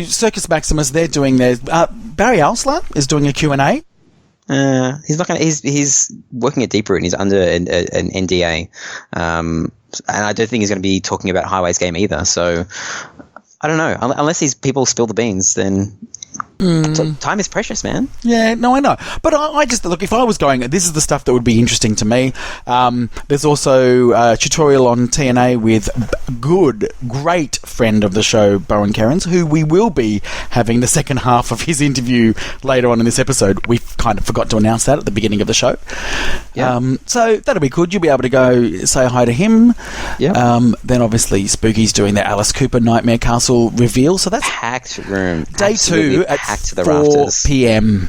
Circus Maximus, they're doing theirs. Barry Alsler is doing a Q&A. He's not going. He's working at Deeproot and he's under an NDA. And I don't think he's going to be talking about Highway's game either. So I don't know. Unless these people spill the beans, then time is precious, man. Yeah, no, I know. But I just, look, if I was going, this is the stuff that would be interesting to me. There's also a tutorial on TNA with great friend of the show, Bowen Kerins, who we will be having the second half of his interview later on in this episode. We kind of forgot to announce that at the beginning of the show. Yeah. So that'll be good. You'll be able to go say hi to him. Yeah. Then obviously Spooky's doing their Alice Cooper Nightmare Castle reveal. So that's packed room. Day 2 at 4 p.m.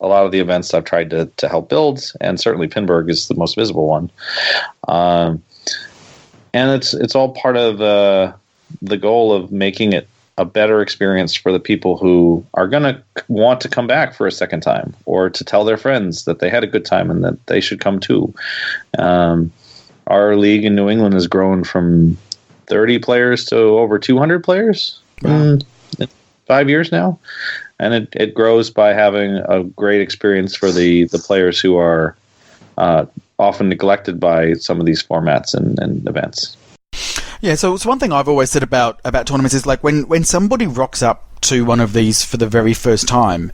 a lot of the events I've tried to help build, and certainly Pinburg is the most visible one. And it's all part of the goal of making it a better experience for the people who are going to want to come back for a second time, or to tell their friends that they had a good time and that they should come too. Our league in New England has grown from 30 players to over 200 players in 5 years now. And it grows by having a great experience for the players who are often neglected by some of these formats and events. Yeah, so it's one thing I've always said about tournaments is like when somebody rocks up to one of these for the very first time,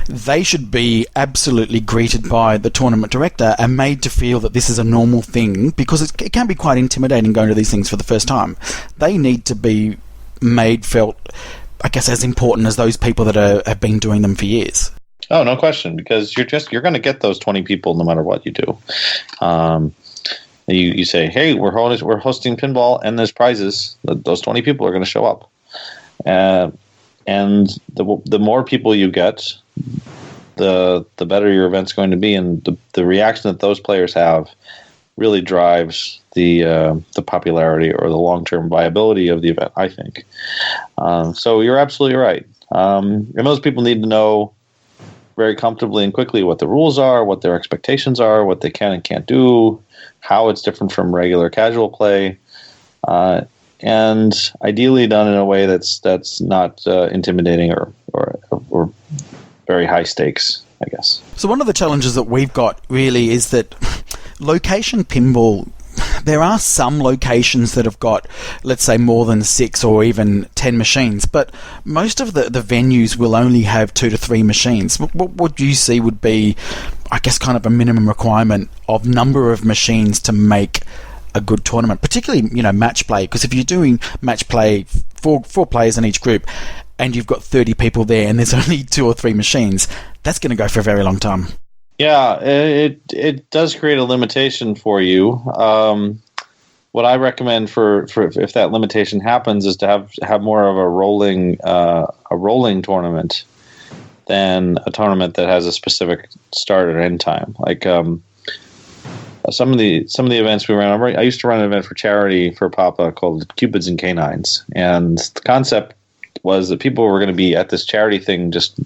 they should be absolutely greeted by the tournament director and made to feel that this is a normal thing, because it can be quite intimidating going to these things for the first time. They need to be made felt, I guess, as important as those people that have been doing them for years. Oh, no question, because you're going to get those 20 people no matter what you do. You say, hey, we're hosting pinball and there's prizes. Those 20 people are going to show up. And the more people you get, the better your event's going to be. And the reaction that those players have really drives the popularity or the long-term viability of the event, I think. So you're absolutely right. And most people need to know very comfortably and quickly what the rules are, what their expectations are, what they can and can't do, how it's different from regular casual play, and ideally done in a way that's not intimidating or very high stakes, I guess. So one of the challenges that we've got really is that location pinball, there are some locations that have got, let's say, more than 6 or even 10 machines, but most of the venues will only have 2 to 3 machines. What would you see would be, I guess, kind of a minimum requirement of number of machines to make a good tournament, particularly, match play? Because if you're doing match play, four players in each group, and you've got 30 people there and there's only 2 or 3 machines, that's going to go for a very long time. Yeah, it does create a limitation for you. What I recommend for if that limitation happens is to have more of a rolling tournament than a tournament that has a specific start or end time. Like some of the events we ran, I used to run an event for charity for Papa called Cupids and Canines, and the concept was that people were going to be at this charity thing just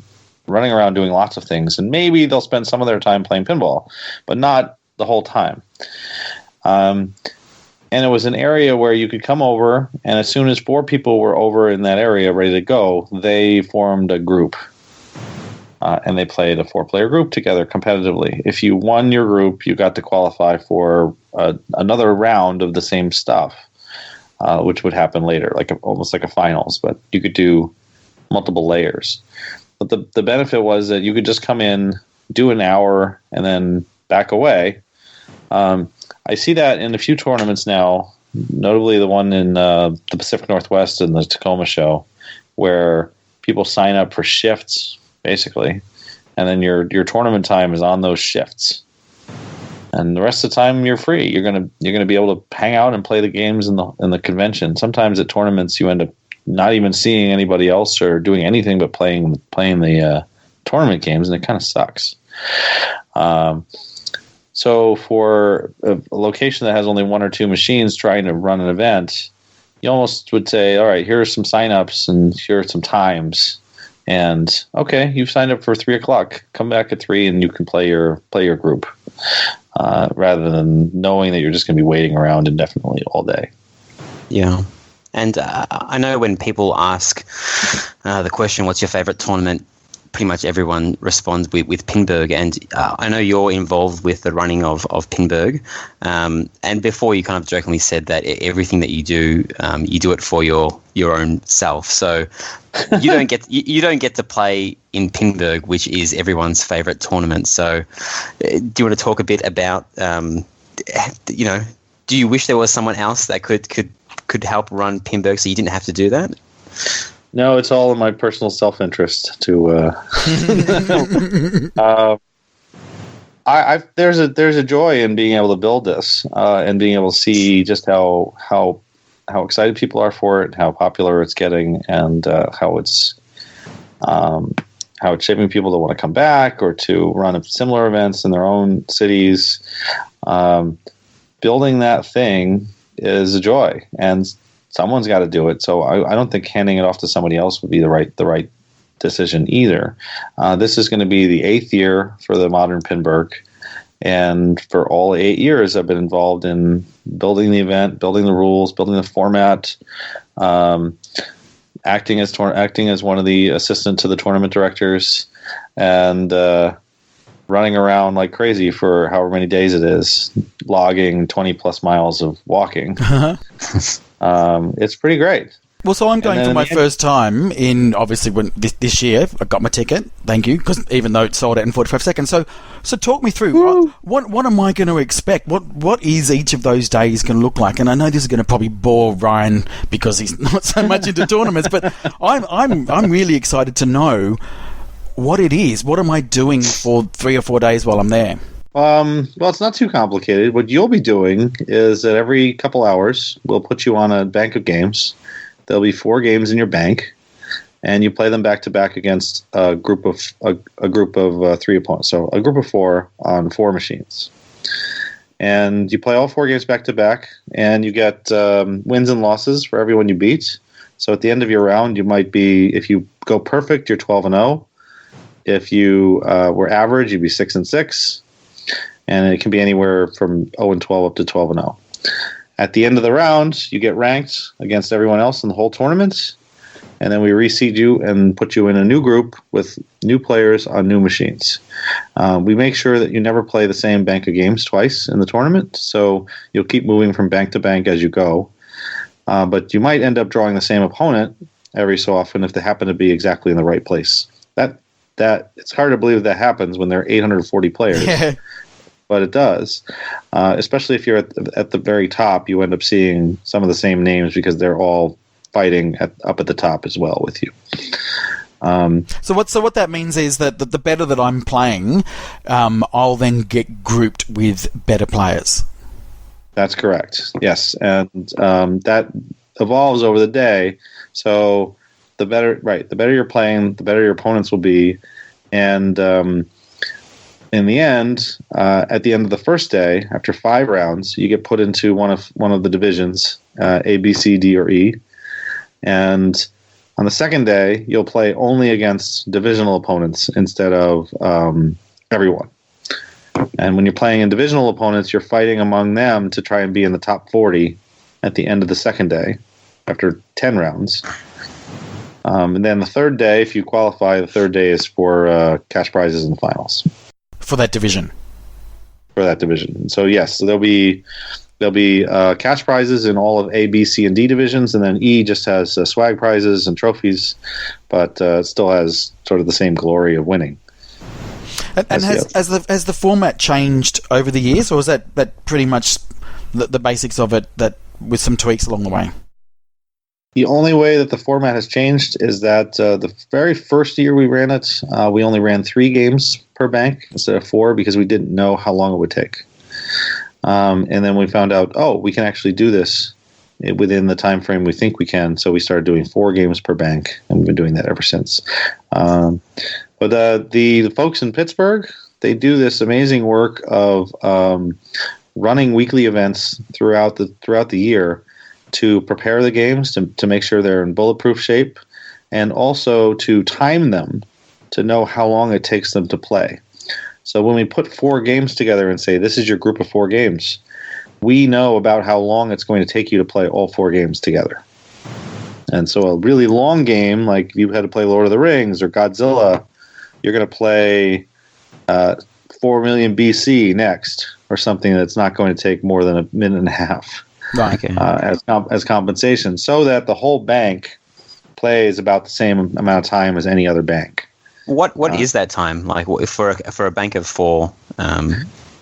running around doing lots of things, and maybe they'll spend some of their time playing pinball, but not the whole time. And it was an area where you could come over, and as soon as 4 people were over in that area ready to go, they formed a group. And they played a 4-player group together competitively. If you won your group, you got to qualify for another round of the same stuff, which would happen later, almost like a finals, but you could do multiple layers. But the benefit was that you could just come in, do an hour, and then back away. I see that in a few tournaments now, notably the one in the Pacific Northwest and the Tacoma show, where people sign up for shifts, basically, and then your tournament time is on those shifts. And the rest of the time you're free. You're gonna be able to hang out and play the games in the convention. Sometimes at tournaments you end up not even seeing anybody else or doing anything but playing the tournament games, and it kind of sucks. So for a location that has only 1 or 2 machines trying to run an event, you almost would say, all right, here are some signups and here are some times. And okay, you've signed up for 3:00. Come back at 3 and you can play your group, rather than knowing that you're just going to be waiting around indefinitely all day. Yeah. And I know when people ask the question, what's your favorite tournament, pretty much everyone responds with Pinburg. And I know you're involved with the running of Pinburg. And before you kind of jokingly said that everything that you do it for your own self. So you don't get to play in Pinburg, which is everyone's favorite tournament. So do you want to talk a bit about, do you wish there was someone else that could help run Pinburg so you didn't have to do that? No, it's all in my personal self-interest to. There's a joy in being able to build this and being able to see just how excited people are for it, how popular it's getting, and how how it's shaping people to want to come back or to run similar events in their own cities. Building that thing is a joy, and someone's got to do it. So I don't think handing it off to somebody else would be the right decision either. This is going to be the 8th year for the Modern Pinburg, and for all 8 years, I've been involved in building the event, building the rules, building the format, acting as one of the assistant to the tournament directors, and running around like crazy for however many days it is, logging 20 plus miles of walking. It's pretty great. Well, so I'm going for my first time in, obviously, when this year. I got my ticket, thank you, because even though it sold out in 45 seconds. So talk me through, what am I going to expect? What is each of those days going to look like? And I know this is going to probably bore Ryan because he's not so much into tournaments, but I'm really excited to know what it is. What am I doing for 3 or 4 days while I'm there? Well, it's not too complicated. What you'll be doing is that every couple hours, we'll put you on a bank of games. There'll be 4 games in your bank, and you play them back to back against a group of 3 opponents. So a group of 4 on 4 machines, and you play all 4 games back to back, and you get wins and losses for everyone you beat. So at the end of your round, you might be, if you go perfect, you're 12-0. If you were average, you'd be 6-6, and it can be anywhere from 0-12 up to 12-0. At the end of the round, you get ranked against everyone else in the whole tournament, and then we reseed you and put you in a new group with new players on new machines. We make sure that you never play the same bank of games twice in the tournament, so you'll keep moving from bank to bank as you go. But you might end up drawing the same opponent every so often if they happen to be exactly in the right place. That it's hard to believe that happens when there are 840 players. Yeah. But it does, especially if you're at the very top. You end up seeing some of the same names because they're all fighting up at the top as well with you. So what that means is that the better that I'm playing, I'll then get grouped with better players. That's correct. Yes, and that evolves over the day. So the better you're playing, the better your opponents will be, and in the end, at the end of the first day, after 5 rounds, you get put into one of the divisions, A, B, C, D, or E. And on the second day, you'll play only against divisional opponents instead of everyone. And when you're playing in divisional opponents, you're fighting among them to try and be in the top 40 at the end of the second day, after 10 rounds. And then the third day, if you qualify, the third day is for cash prizes in the finals. For that division. So yes, there'll be cash prizes in all of A, B, C, and D divisions, and then E just has swag prizes and trophies, but it still has sort of the same glory of winning. And has the format changed over the years, or is that pretty much the basics of it, that with some tweaks along the way? The only way that the format has changed is that the very first year we ran it, we only ran 3 games per bank instead of 4 because we didn't know how long it would take. And then we found out, we can actually do this within the time frame we think we can. So we started doing 4 games per bank, and we've been doing that ever since. But the folks in Pittsburgh, they do this amazing work of running weekly events throughout the year to prepare the games, to make sure they're in bulletproof shape, and also to time them to know how long it takes them to play. So when we put 4 games together and say, this is your group of 4 games, we know about how long it's going to take you to play all 4 games together. And so a really long game, like if you had to play Lord of the Rings or Godzilla, you're going to play 4 million BC next, or something that's not going to take more than a minute and a half. Right. As compensation, so that the whole bank plays about the same amount of time as any other bank. What is that time like for a bank of 4?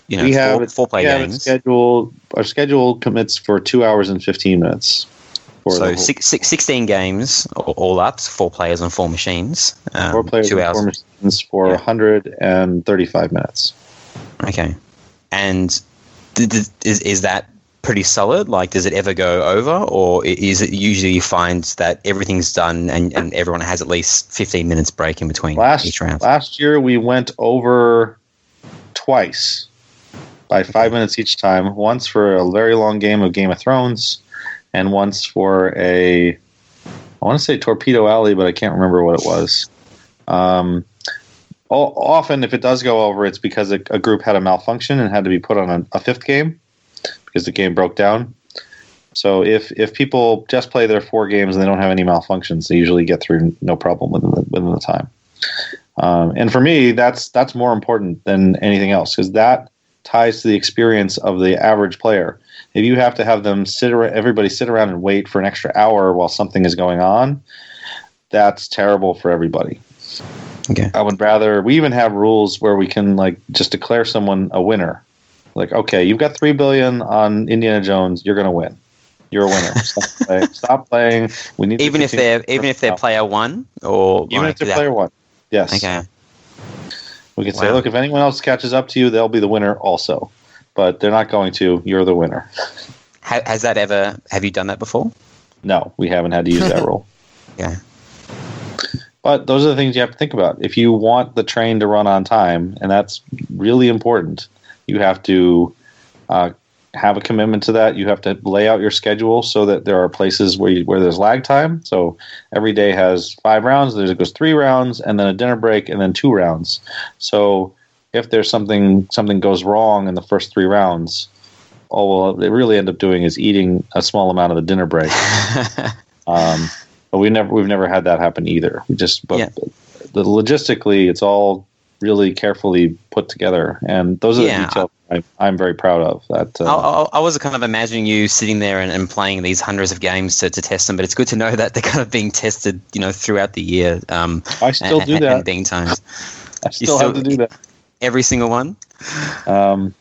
We have 4 play games. Our schedule commits for 2 hours and 15 minutes. So 16 games all up, 4 players on 4 machines. 4 players 2 hours. 4 machines for 135 minutes. Okay, and is that pretty solid? Like, does it ever go over, or is it usually you find that everything's done and everyone has at least 15 minutes break in between each round? Last year we went over twice by 5 minutes each time. Once for a very long game of Game of Thrones, and once for I want to say Torpedo Alley, but I can't remember what it was. Often, if it does go over, it's because a group had a malfunction and had to be put on a fifth game because the game broke down. So if people just play their 4 games and they don't have any malfunctions, they usually get through no problem within the time. And for me, that's more important than anything else, because that ties to the experience of the average player. If you have to have them everybody sit around and wait for an extra hour while something is going on, that's terrible for everybody. Okay. I would rather, we even have rules where we can like just declare someone a winner. Like, okay, you've got $3 billion on Indiana Jones, you're going to win. You're a winner. Stop playing. We need even if they're player 1, or even if they're player 1. Yes. Okay. We can say, look, if anyone else catches up to you, they'll be the winner also. But they're not going to. You're the winner. Have you done that before? No, we haven't had to use that rule. Yeah. But those are the things you have to think about. If you want the train to run on time, and that's really important, you have to have a commitment to that. You have to lay out your schedule so that there are places where there's lag time. So every day has 5 rounds. It goes 3 rounds, and then a dinner break, and then 2 rounds. So if there's something goes wrong in the first 3 rounds, all they really end up doing is eating a small amount of the dinner break. But we've never had that happen either. Logistically, it's all really carefully put together, and those are the details I'm very proud of. That I was kind of imagining you sitting there and playing these hundreds of games to test them, but it's good to know that they're kind of being tested, throughout the year. I still do that. And being times. I still have to do that. Every single one?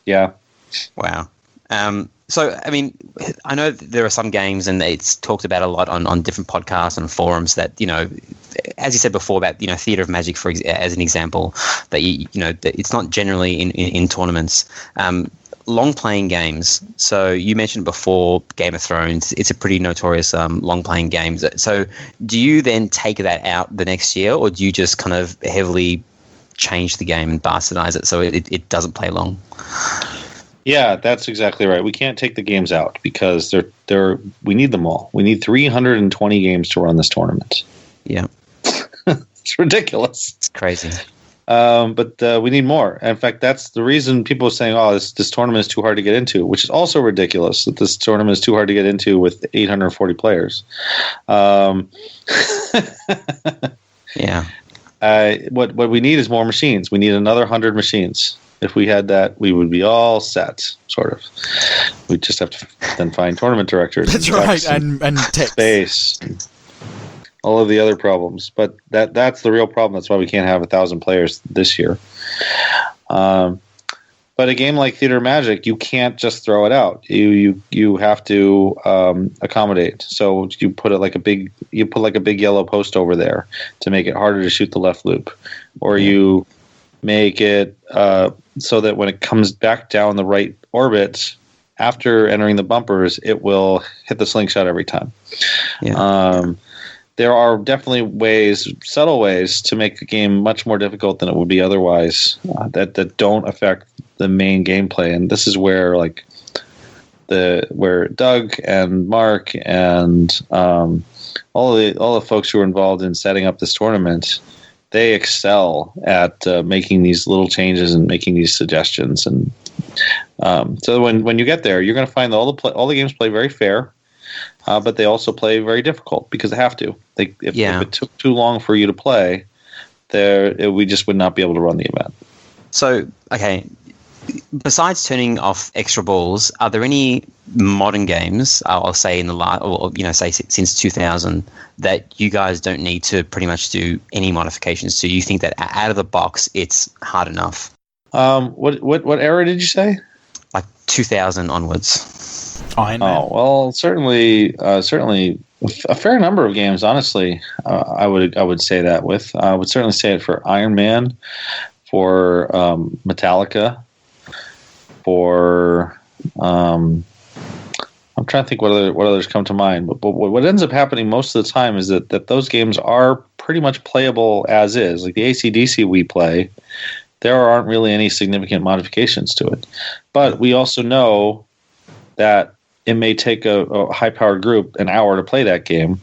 Yeah. Wow. So, I mean, I know there are some games, and it's talked about a lot on different podcasts and forums that, as you said before about, Theatre of Magic, as an example, that, that it's not generally in tournaments. Long-playing games. So you mentioned before Game of Thrones. It's a pretty notorious long-playing game. So do you then take that out the next year, or do you just kind of heavily change the game and bastardize it so it doesn't play long? Yeah, that's exactly right. We can't take the games out because we need them all. We need 320 games to run this tournament. Yeah. It's ridiculous. It's crazy. But we need more. In fact, that's the reason people are saying, oh, this tournament is too hard to get into, which is also ridiculous, that this tournament is too hard to get into with 840 players. Yeah. What we need is more machines. We need another 100 machines. If we had that, we would be all set, sort of. We just have to then find tournament directors. That's right, and tech space, all of the other problems. But that's the real problem. That's why we can't have 1,000 players this year. But a game like Theatre of Magic, you can't just throw it out. You have to accommodate. So you put like a big yellow post over there to make it harder to shoot the left loop, or you make it so that when it comes back down the right orbit after entering the bumpers, it will hit the slingshot every time. Yeah. There are definitely subtle ways to make the game much more difficult than it would be otherwise, that don't affect the main gameplay. And this is where where Doug and Mark and all the folks who are involved in setting up this tournament, they excel at making these little changes and making these suggestions. And so when you get there, you're going to find that all the games play very fair, but they also play very difficult because they have to. If it took too long for you to play, we just would not be able to run the event. So, okay, besides turning off extra balls, are there any modern games, I'll say in the last, or say since 2000, that you guys don't need to pretty much do any modifications to? You think that out of the box, it's hard enough? What era did you say? Like 2000 onwards. Iron Man. Oh well, certainly a fair number of games. Honestly, I would say that with. I would certainly say it for Iron Man, for Metallica, for I'm trying to think what others come to mind. But what ends up happening most of the time is that those games are pretty much playable as is. Like the AC/DC we play, there aren't really any significant modifications to it. But we also know that it may take a high-powered group an hour to play that game,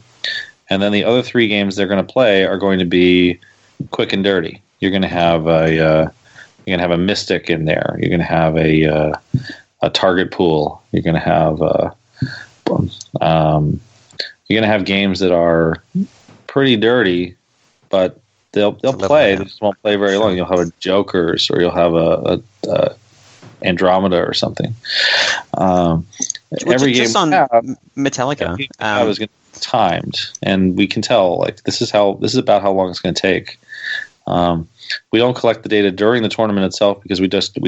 and then the other 3 games they're going to play are going to be quick and dirty. You're going to have a Mystic in there. You're going to have a target pool. You're going to have games that are pretty dirty, but they'll play. They just won't play very long. You'll have a Jokers, or you'll have a Andromeda or something. Every game on Metallica is going to be timed, and we can tell like this is about how long it's going to take. We don't collect the data during the tournament itself because we just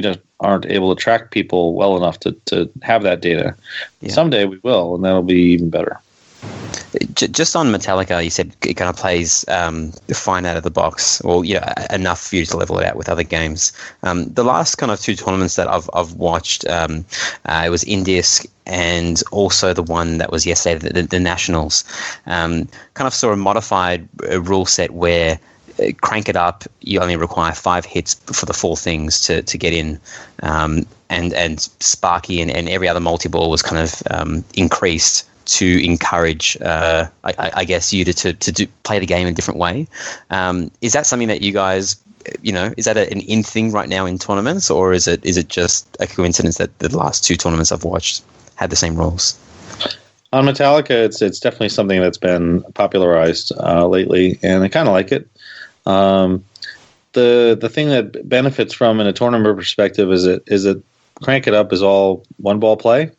aren't able to track people well enough to have that data. Yeah. Someday we will, and that'll be even better. Just on Metallica, you said it kind of plays fine out of the box, or enough for you to level it out with other games. The last kind of 2 tournaments that I've watched, it was Indisc and also the one that was yesterday, the Nationals. Kind of saw a modified rule set where crank it up, you only require 5 hits for the 4 things to get in, and Sparky and every other multi-ball was kind of increased to encourage, I guess, you to play the game in a different way. Is that something that you guys, is that an in thing right now in tournaments, or is it just a coincidence that the last 2 tournaments I've watched had the same rules? On Metallica, it's definitely something that's been popularized lately, and I kind of like it. The thing that benefits from in a tournament perspective is that crank it up is all 1-ball play.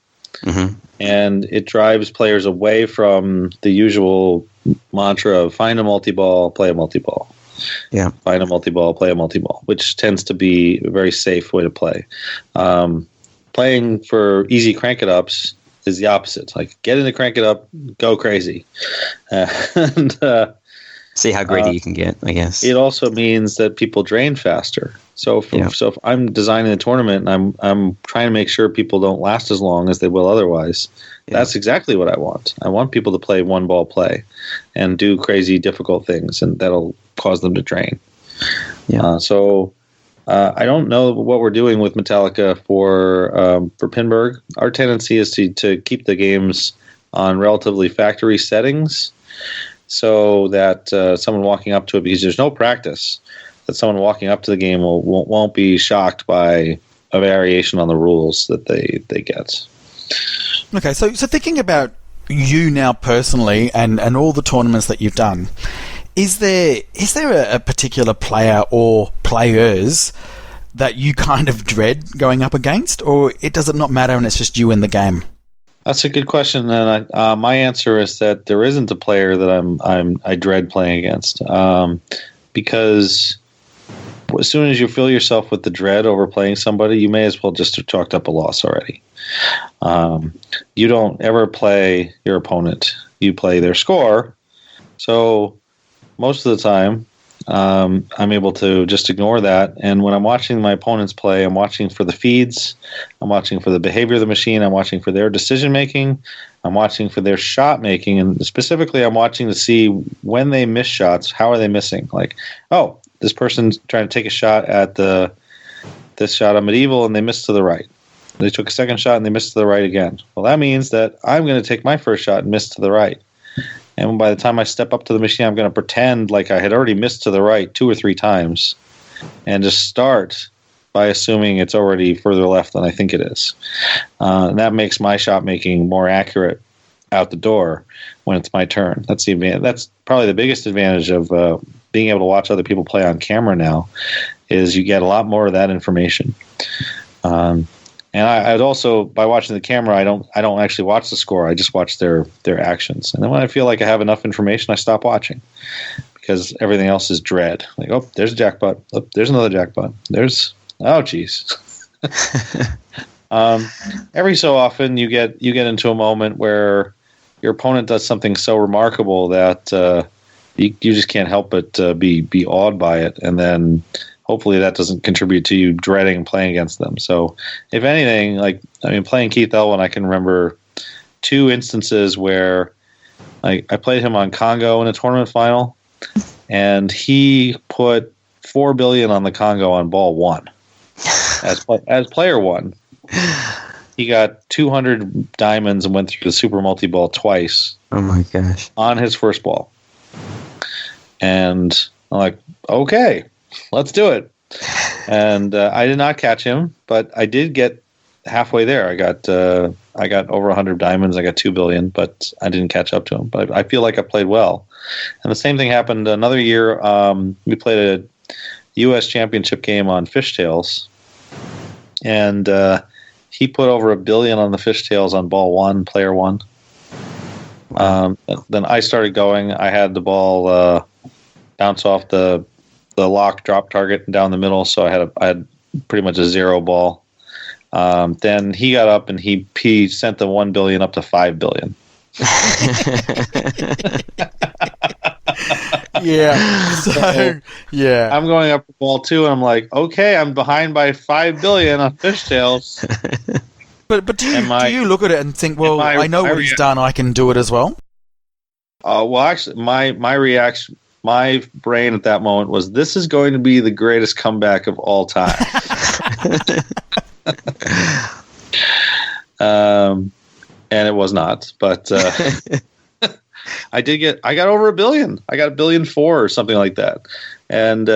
Mm-hmm. And it drives players away from the usual mantra of find a multi-ball, play a multi-ball. Yeah. Find a multi-ball, play a multi-ball, which tends to be a very safe way to play. Playing for easy crank-it-ups is the opposite. Like, get into crank-it-up, go crazy. See how greedy you can get, I guess. It also means that people drain faster. So if I'm designing a tournament and I'm trying to make sure people don't last as long as they will otherwise, that's exactly what I want. I want people to play 1-ball play and do crazy difficult things, and that'll cause them to drain. Yeah. I don't know what we're doing with Metallica for Pinburg. Our tendency is to keep the games on relatively factory settings, so that someone walking up to it, because there's no practice, that someone walking up to the game won't be shocked by a variation on the rules that they get. Okay, so thinking about you now personally and all the tournaments that you've done, is there a particular player or players that you kind of dread going up against, or does it not matter and it's just you in the game? That's a good question, and my answer is that there isn't a player that I dread playing against, because as soon as you fill yourself with the dread over playing somebody, you may as well just have chalked up a loss already. You don't ever play your opponent; you play their score. So most of the time, I'm able to just ignore that. And when I'm watching my opponents play, I'm watching for the feeds, I'm watching for the behavior of the machine, I'm watching for their decision making, I'm watching for their shot making, and specifically I'm watching to see when they miss shots, how are they missing? Like, oh, this person's trying to take a shot at this shot on Medieval and they missed to the right. They took a second shot and they missed to the right again. Well, that means that I'm going to take my first shot and miss to the right. And by the time I step up to the machine, I'm going to pretend like I had already missed to the right 2 or 3 times and just start by assuming it's already further left than I think it is. And that makes my shot making more accurate out the door when it's my turn. That's probably the biggest advantage of being able to watch other people play on camera now, is you get a lot more of that information. And I'd also, by watching the camera, I don't actually watch the score. I just watch their actions. And then when I feel like I have enough information, I stop watching, because everything else is dread. Like, oh, there's a jackpot. Oh, there's another jackpot. Oh, geez. Every so often you get into a moment where your opponent does something so remarkable that you just can't help but be awed by it, and then hopefully that doesn't contribute to you dreading playing against them. So if anything, playing Keith Elwin, I can remember two instances where I played him on Congo in a tournament final, and he put $4 billion on the Congo on ball one as player one. He got 200 diamonds and went through the super multi-ball twice. Oh my gosh! On his first ball, and I'm like, okay, let's do it. And I did not catch him, but I did get halfway there. I got over 100 diamonds. I got 2 billion, but I didn't catch up to him. But I feel like I played well. And the same thing happened another year. We played a U.S. championship game on fishtails, and he put over $1 billion on the fishtails on ball one, player one. Then I started going. I had the ball bounce off the lock drop target down the middle, so I had pretty much a zero ball. Then he got up and he sent the $1 billion up to $5 billion. Yeah. So yeah, I'm going up for ball two, and I'm like, okay, I'm behind by $5 billion on fishtails. But do you look at it and think, well, I know what he's done, I can do it as well? Well, actually, my reaction, my brain at that moment was, this is going to be the greatest comeback of all time. And it was not, but I got over $1 billion. I got $1.4 billion or something like that. And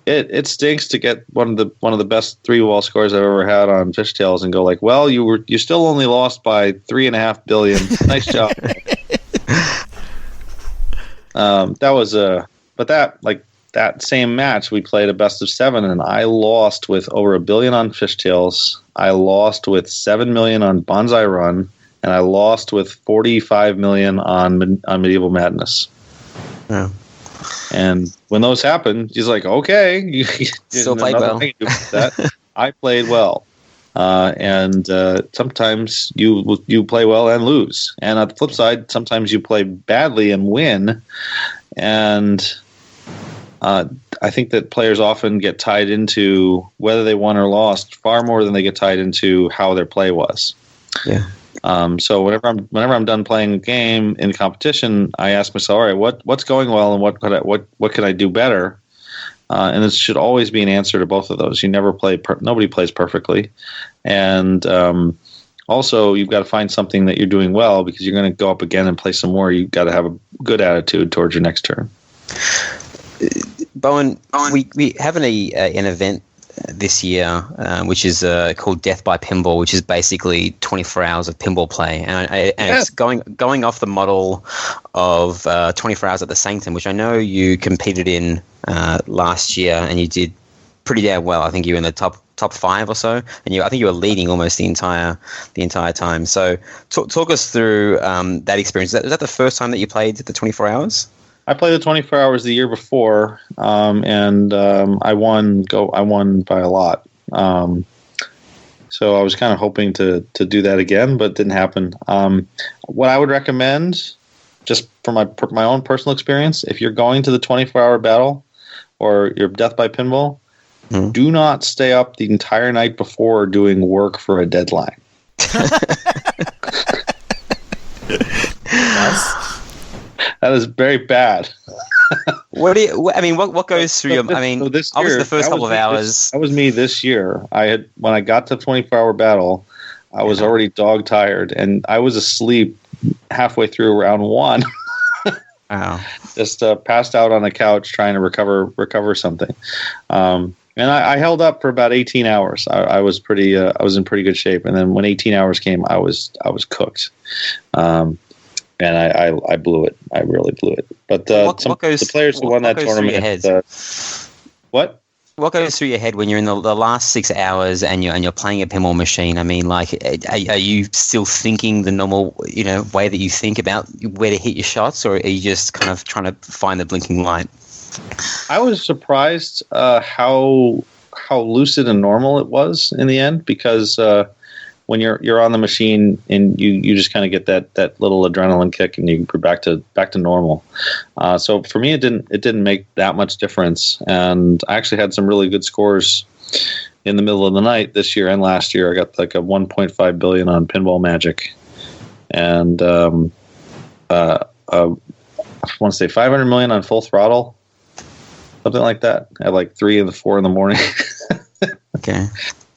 it stinks to get one of the best 3-wall scores I've ever had on fishtails and go like, well, you still only lost by $3.5 billion. Nice job. That same match we played a best of 7, and I lost with over $1 billion on fishtails. I lost with $7 million on Bonsai Run, and I lost with $45 million on Medieval Madness. Yeah. And when those happen, he's like, okay, you still played well. I played well. And sometimes you play well and lose. And on the flip side, sometimes you play badly and win. And I think that players often get tied into whether they won or lost far more than they get tied into how their play was. Yeah. So whenever I'm done playing a game in competition, I ask myself, all right, what's going well and what can I do better? And this should always be an answer to both of those. You never nobody plays perfectly, and also you've got to find something that you're doing well, because you're going to go up again and play some more. You've got to have a good attitude towards your next turn. Bowen, we have an event this year, which is called Death by Pinball, which is basically 24 hours of pinball play, and it's going off the model of 24 hours at the Sanctum, which I know you competed in last year, and you did pretty damn well. I think you were in the top 5 or so, and I think you were leading almost the entire time. So talk us through that experience. Was that the first time that you played the 24 hours? I played the 24 hours the year before, and I won by a lot. So I was kind of hoping to do that again, but it didn't happen. What I would recommend, just from my own personal experience, if you're going to the 24-hour battle or your Death by Pinball, do not stay up the entire night before doing work for a deadline. Nice. That is very bad. What goes through your? I mean, obviously the first couple of hours. That was me this year. When I got to 24-hour battle, I was already dog tired, and I was asleep halfway through round 1. Wow! Just passed out on a couch trying to recover something. And I held up for about 18 hours. I was in pretty good shape, and then when 18 hours came, I was cooked. And I blew it. I really blew it. But the players who won that tournament. What goes through your head when you're in the last 6 hours and you're playing a pinball machine? I mean, like, are you still thinking the normal, way that you think about where to hit your shots, or are you just kind of trying to find the blinking light? I was surprised how lucid and normal it was in the end, because when you're on the machine and you just kind of get that little adrenaline kick and you go back to normal. So for me, it didn't make that much difference, and I actually had some really good scores in the middle of the night this year and last year. I got like a 1.5 billion on Pinball Magic, and I want to say 500 million on full throttle, something like that, at like 3 and 4 in the morning. Okay.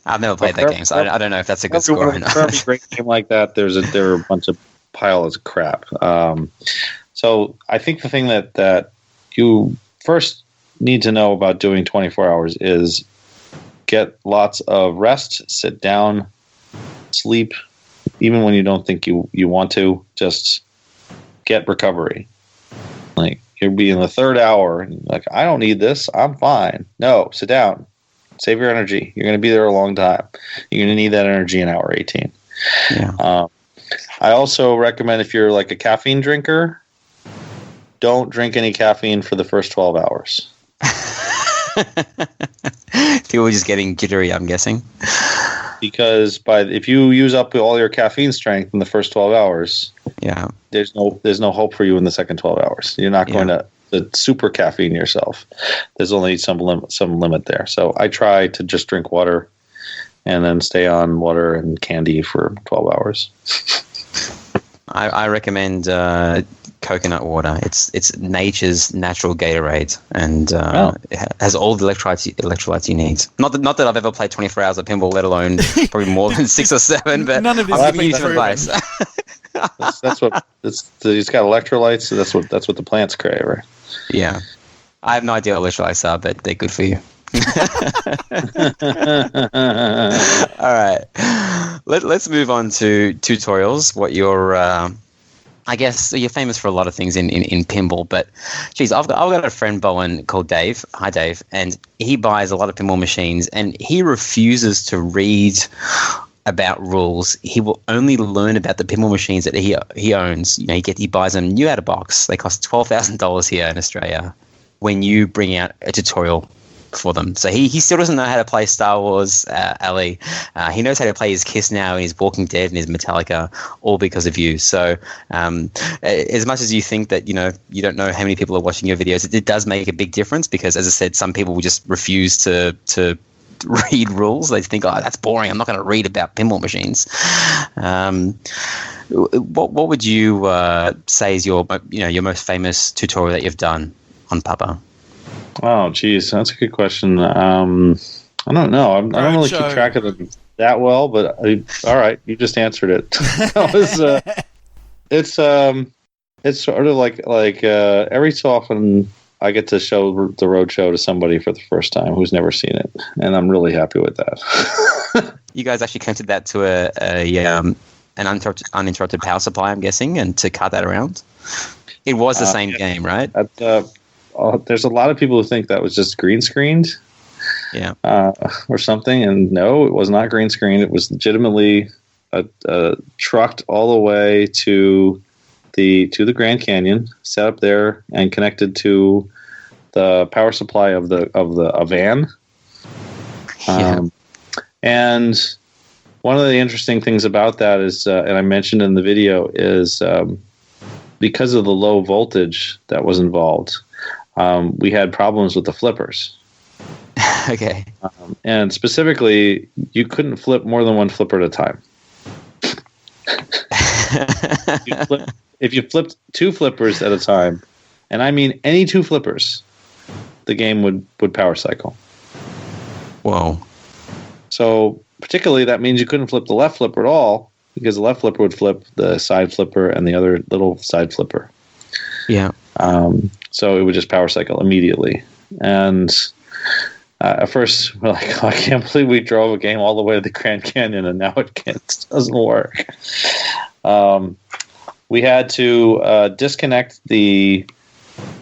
I've never played that game, so I don't know if that's a good score or not. For every great game like that, there are a bunch of piles of crap. So I think the thing that you first need to know about doing 24 hours is get lots of rest, sit down, sleep, even when you don't think you want to. Just get recovery. Like, you'll be in the 3rd hour, and like, I don't need this, I'm fine. No, sit down. Save your energy. You're going to be there a long time. You're going to need that energy in hour 18. Yeah. I also recommend, if you're like a caffeine drinker, don't drink any caffeine for the first 12 hours. People are just getting jittery, I'm guessing. Because if you use up all your caffeine strength in the first 12 hours, yeah, there's no hope for you in the second 12 hours. You're not going to super caffeine yourself. There's only some limit there. So I try to just drink water and then stay on water and candy for 12 hours. I recommend coconut water. It's nature's natural Gatorade, and it has all the electrolytes you need. Not that I've ever played 24 hours of pinball, let alone probably more than 6 or 7. But none of this I'm giving you some advice. It's got electrolytes. So that's what the plants crave, right? Yeah, I have no idea what electrolytes are, but they're good for you. All right, let's move on to tutorials. What your I guess you're famous for a lot of things in pinball, but geez, I've got a friend, Bowen, called Dave. Hi, Dave. And he buys a lot of pinball machines, and he refuses to read about rules. He will only learn about the pinball machines that he owns. You know, he buys them new out of box. They cost $12,000 here in Australia when you bring out a tutorial for them. So he still doesn't know how to play Star Wars Alley. He knows how to play his Kiss now, his Walking Dead, and his Metallica, all because of you. So as much as you think that, you know, you don't know how many people are watching your videos, it does make a big difference, because, as I said, some people will just refuse to read rules. They think, oh, that's boring, I'm not going to read about pinball machines. What would you say is your most famous tutorial that you've done on Papa? Oh, geez, that's a good question. I don't know. I don't really keep track of them that well, but all right, you just answered it. It's sort of like every so often I get to show the roadshow to somebody for the first time who's never seen it, and I'm really happy with that. You guys actually connected that to an uninterrupted power supply, I'm guessing, and to cart that around. It was the same game, right? There's a lot of people who think that was just green screened, or something, and no, it was not green screened. It was legitimately trucked all the way to the Grand Canyon, set up there, and connected to the power supply of a van. And one of the interesting things about that is, and I mentioned in the video, is because of the low voltage that was involved, we had problems with the flippers. Okay. And specifically, you couldn't flip more than one flipper at a time. If you flipped 2 flippers at a time, and I mean any 2 flippers, the game would power cycle. Whoa. So particularly, that means you couldn't flip the left flipper at all, because the left flipper would flip the side flipper and the other little side flipper. Yeah. So it would just power cycle immediately. And at first, we're like, oh, I can't believe we drove a game all the way to the Grand Canyon and now it doesn't work. We had to disconnect the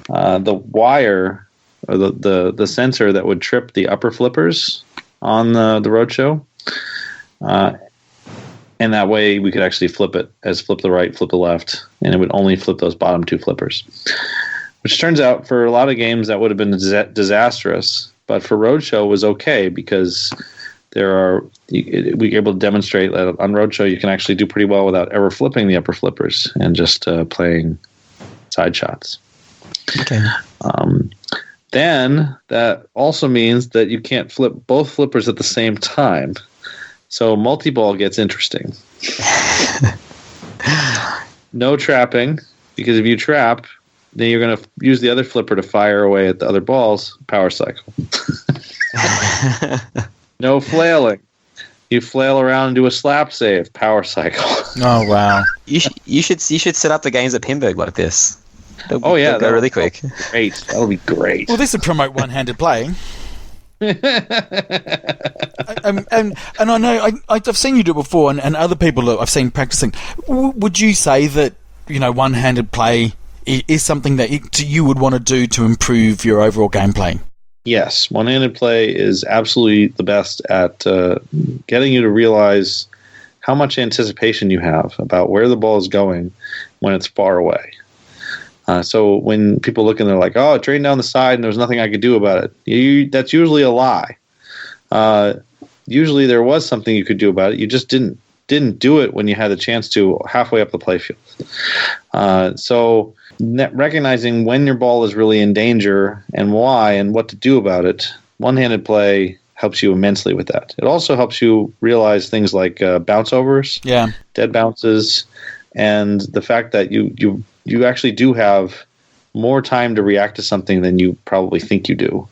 wire, or the sensor that would trip the upper flippers on the roadshow. And that way we could actually flip it as flip the right, flip the left, and it would only flip those bottom 2 flippers. Which turns out, for a lot of games, that would have been disastrous. But for Roadshow, it was okay, because we were able to demonstrate that on Roadshow you can actually do pretty well without ever flipping the upper flippers and just playing side shots. Okay. Then that also means that you can't flip both flippers at the same time. So multi-ball gets interesting. No trapping, because if you trap, then you're going to use the other flipper to fire away at the other balls. Power cycle. No flailing. You flail around and do a slap save. Power cycle. Oh wow! You should set up the games at Pinburg like this. They'll go really quick. Great. That'll be great. Well, this would promote one-handed play. And I know I've seen you do it before, and other people that I've seen practicing. Would you say that one-handed play is something that you would want to do to improve your overall gameplay? Yes, one-handed play is absolutely the best at getting you to realize how much anticipation you have about where the ball is going when it's far away. So when people look and they're like, "Oh, it drained down the side and there's nothing I could do about it," that's usually a lie. Usually there was something you could do about it. You just didn't do it when you had the chance to halfway up the playfield. So recognizing when your ball is really in danger and why and what to do about it, one-handed play helps you immensely with that. It also helps you realize things like bounce overs, dead bounces, and the fact that you actually do have more time to react to something than you probably think you do.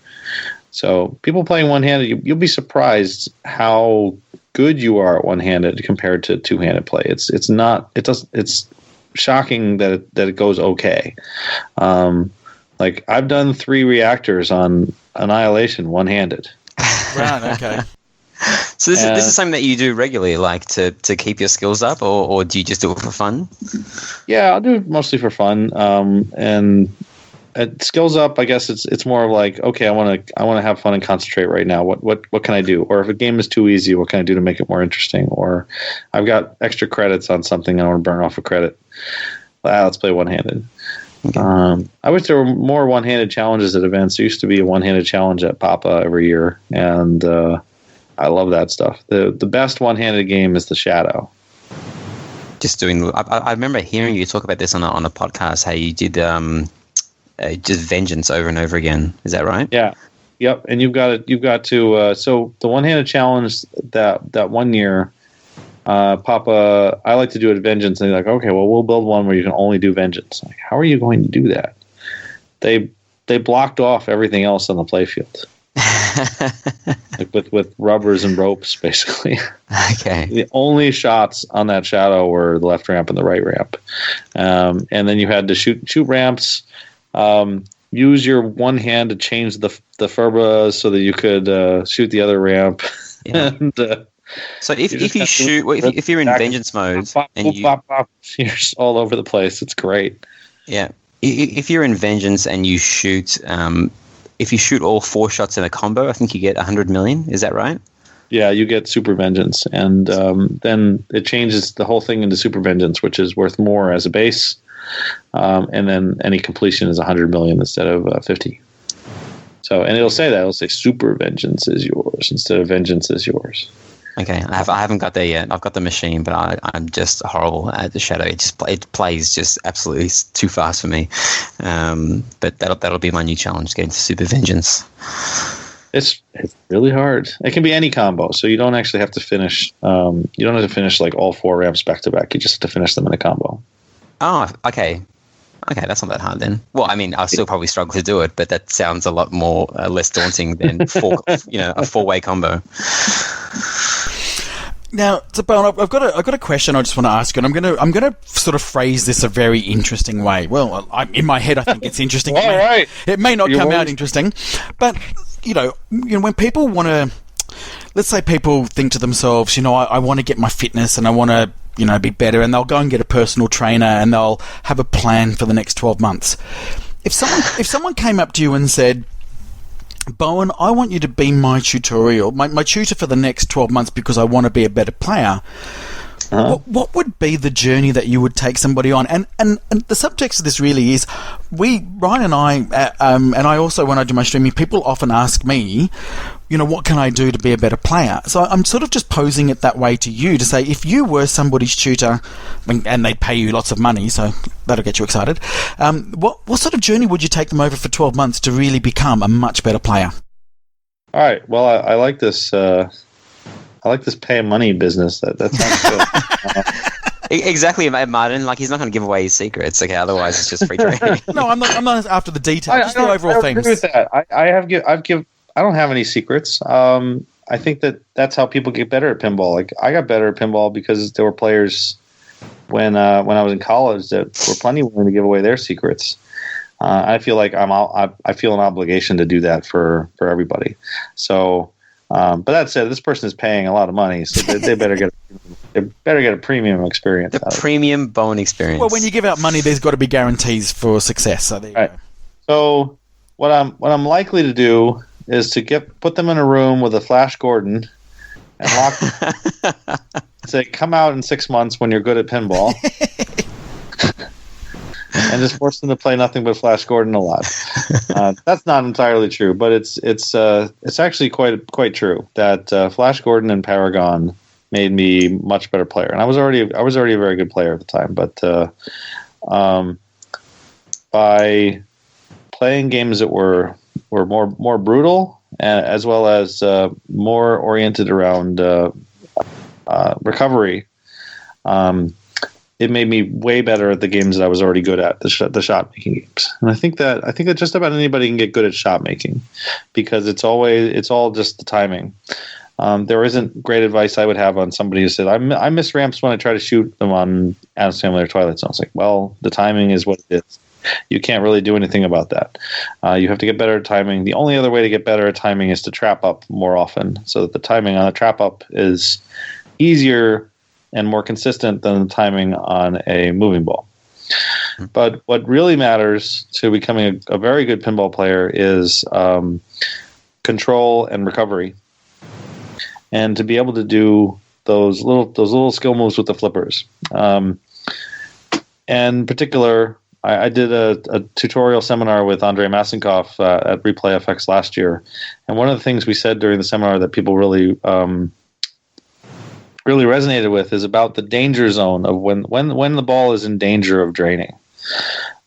So people playing one-handed, you'll be surprised how good you are at one-handed compared to two-handed play. It's shocking that it goes okay. Like I've done 3 reactors on Annihilation one-handed. Right. Okay. So this is something that you do regularly, like to keep your skills up, or do you just do it for fun? Yeah, I'll do it mostly for fun. And at skills up, I guess it's more of like, okay, I want to have fun and concentrate right now. What can I do? Or if a game is too easy, what can I do to make it more interesting? Or I've got extra credits on something, I want to burn off a credit. Let's play one-handed. Okay. I wish there were more one-handed challenges at events. There used to be a one-handed challenge at Papa every year, and I love that stuff. The best one-handed game is the Shadow. Just doing. I remember hearing you talk about this on a podcast. How you did just Vengeance over and over again. Is that right? Yeah. Yep. And you've got to. So the one-handed challenge that one year, Papa, I like to do it Vengeance, and they're like, okay, well, we'll build one where you can only do Vengeance. Like, how are you going to do that? They blocked off everything else on the playfield. Like with rubbers and ropes, basically. Okay. The only shots on that Shadow were the left ramp and the right ramp, and then you had to shoot ramps. Use your one hand to change the furba so that you could shoot the other ramp. Yeah. And, so if you shoot, if you're in Vengeance mode and you're all over the place, it's great. Yeah. If you're in Vengeance and you shoot. If you shoot all 4 shots in a combo, I think you get 100 million. Is that right? Yeah, you get Super Vengeance. And then it changes the whole thing into Super Vengeance, which is worth more as a base. And then any completion is 100 million instead of 50. So, and it'll say that. It'll say Super Vengeance is yours instead of Vengeance is yours. Okay, I haven't got there yet. I've got the machine, but I'm just horrible at the Shadow. It plays just absolutely too fast for me. But that'll be my new challenge, getting to Super Vengeance. It's really hard. It can be any combo, so you don't actually have to finish. You don't have to finish like all 4 ramps back to back. You just have to finish them in a combo. Oh, okay. Okay, that's not that hard then. Well, I mean, I'll still probably struggle to do it, but that sounds a lot more less daunting than a 4-way combo. Now, so Bowen, I've got a question I just want to ask you, and I'm gonna sort of phrase this a very interesting way. Well, in my head, I think it's interesting. All right. It may not come out interesting, but when people want to, let's say people think to themselves, I want to get my fitness and I want to be better, and they'll go and get a personal trainer and they'll have a plan for the next 12 months. If someone came up to you and said, Bowen, I want you to be my tutorial, my tutor for the next 12 months because I want to be a better player. Uh-huh. What would be the journey that you would take somebody on? And the subtext of this really is, Ryan and I, and I also, when I do my streaming, people often ask me, what can I do to be a better player? So I'm sort of just posing it that way to you, to say, if you were somebody's tutor, and they pay you lots of money, so that'll get you excited, what sort of journey would you take them over for 12 months to really become a much better player? All right. Well, I like this. I like this pay money business. That sounds good. Exactly, Martin. Like, he's not going to give away his secrets. Okay, otherwise it's just free trading. No, I'm not after the details. Just the overall I themes. agree with that. I don't have any secrets. I think that's how people get better at pinball. Like, I got better at pinball because there were players when I was in college that were plenty willing to give away their secrets. I feel like I feel an obligation to do that for everybody. So, but that said, this person is paying a lot of money, so they better get a premium experience. The premium Bowen experience. Well, when you give out money, there's got to be guarantees for success. So there you go. So what I'm likely to do is to put them in a room with a Flash Gordon and lock them. Say, come out in 6 months when you're good at pinball. And just force them to play nothing but Flash Gordon a lot. That's not entirely true, but it's actually quite true that Flash Gordon and Paragon made me much better player, and I was already a very good player at the time. But by playing games that were more brutal, as well as more oriented around recovery, it made me way better at the games that I was already good at, the shot making games. And I think that just about anybody can get good at shot making, because it's all just the timing. There isn't great advice I would have on somebody who said, I miss ramps when I try to shoot them on Addams Family or Twilight Zone. It's like, well, the timing is what it is. You can't really do anything about that. You have to get better at timing. The only other way to get better at timing is to trap up more often, so that the timing on a trap up is easier and more consistent than the timing on a moving ball. But what really matters to becoming a very good pinball player is control and recovery, and to be able to do those little skill moves with the flippers. And in particular, I did a tutorial seminar with Andrei Masenkoff at Replay FX last year, and one of the things we said during the seminar that people really resonated with is about the danger zone of when the ball is in danger of draining.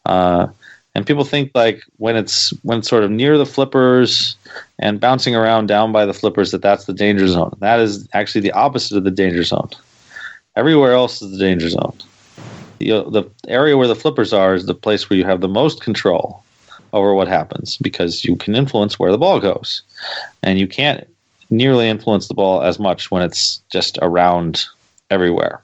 And people think like when it's sort of near the flippers and bouncing around down by the flippers, that's the danger zone. That is actually the opposite of the danger zone. Everywhere else is the danger zone. The area where the flippers are is the place where you have the most control over what happens, because you can influence where the ball goes, and you can't nearly influence the ball as much when it's just around everywhere.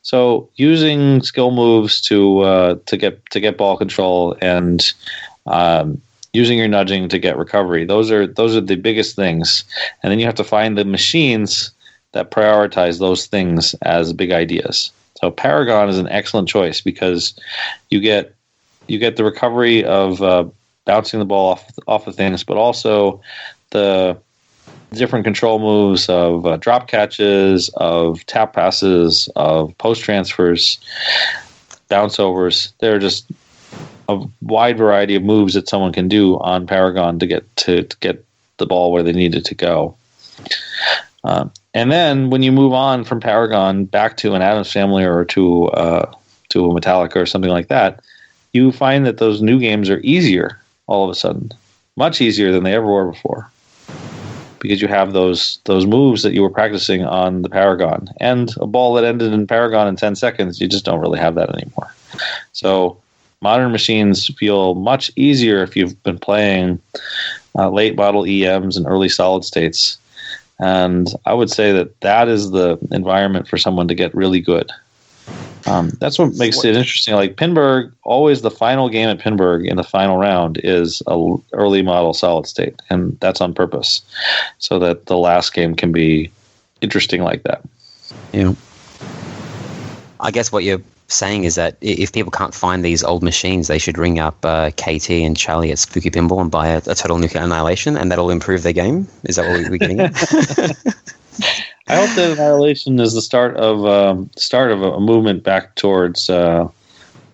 So using skill moves to get ball control, and using your nudging to get recovery, those are the biggest things. And then you have to find the machines that prioritize those things as big ideas. So Paragon is an excellent choice because you get the recovery of bouncing the ball off of things, but also the different control moves of drop catches, of tap passes, of post transfers, bounce overs. There are just a wide variety of moves that someone can do on Paragon to get the ball where they need it to go. And then when you move on from Paragon back to an Addams Family or to a Metallica or something like that, you find that those new games are easier all of a sudden, much easier than they ever were before, because you have those moves that you were practicing on the Paragon, and a ball that ended in Paragon in 10 seconds. You just don't really have that anymore. So modern machines feel much easier if you've been playing late model EMs and early solid states. And I would say that is the environment for someone to get really good. That's what makes it interesting. Like Pinburg, always the final game at Pinburg in the final round is a early model solid state, and that's on purpose, so that the last game can be interesting like that. Yeah. I guess what you're saying is that if people can't find these old machines, they should ring up KT and Charlie at Spooky Pinball and buy a Total Nuclear Annihilation, and that'll improve their game. Is that what we're getting at? I hope that Annihilation is the start of a movement back towards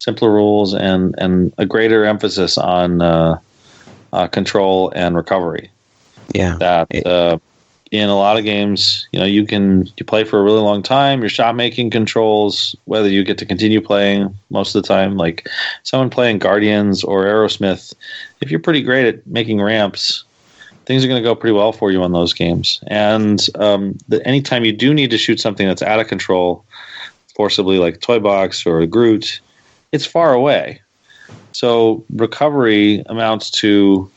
simpler rules and a greater emphasis on control and recovery. Yeah. That in a lot of games, you play for a really long time. Your shot making controls whether you get to continue playing most of the time. Like someone playing Guardians or Aerosmith, if you're pretty great at making ramps, things are going to go pretty well for you on those games. And anytime you do need to shoot something that's out of control, forcibly, like a toy box or a Groot, it's far away. So recovery amounts to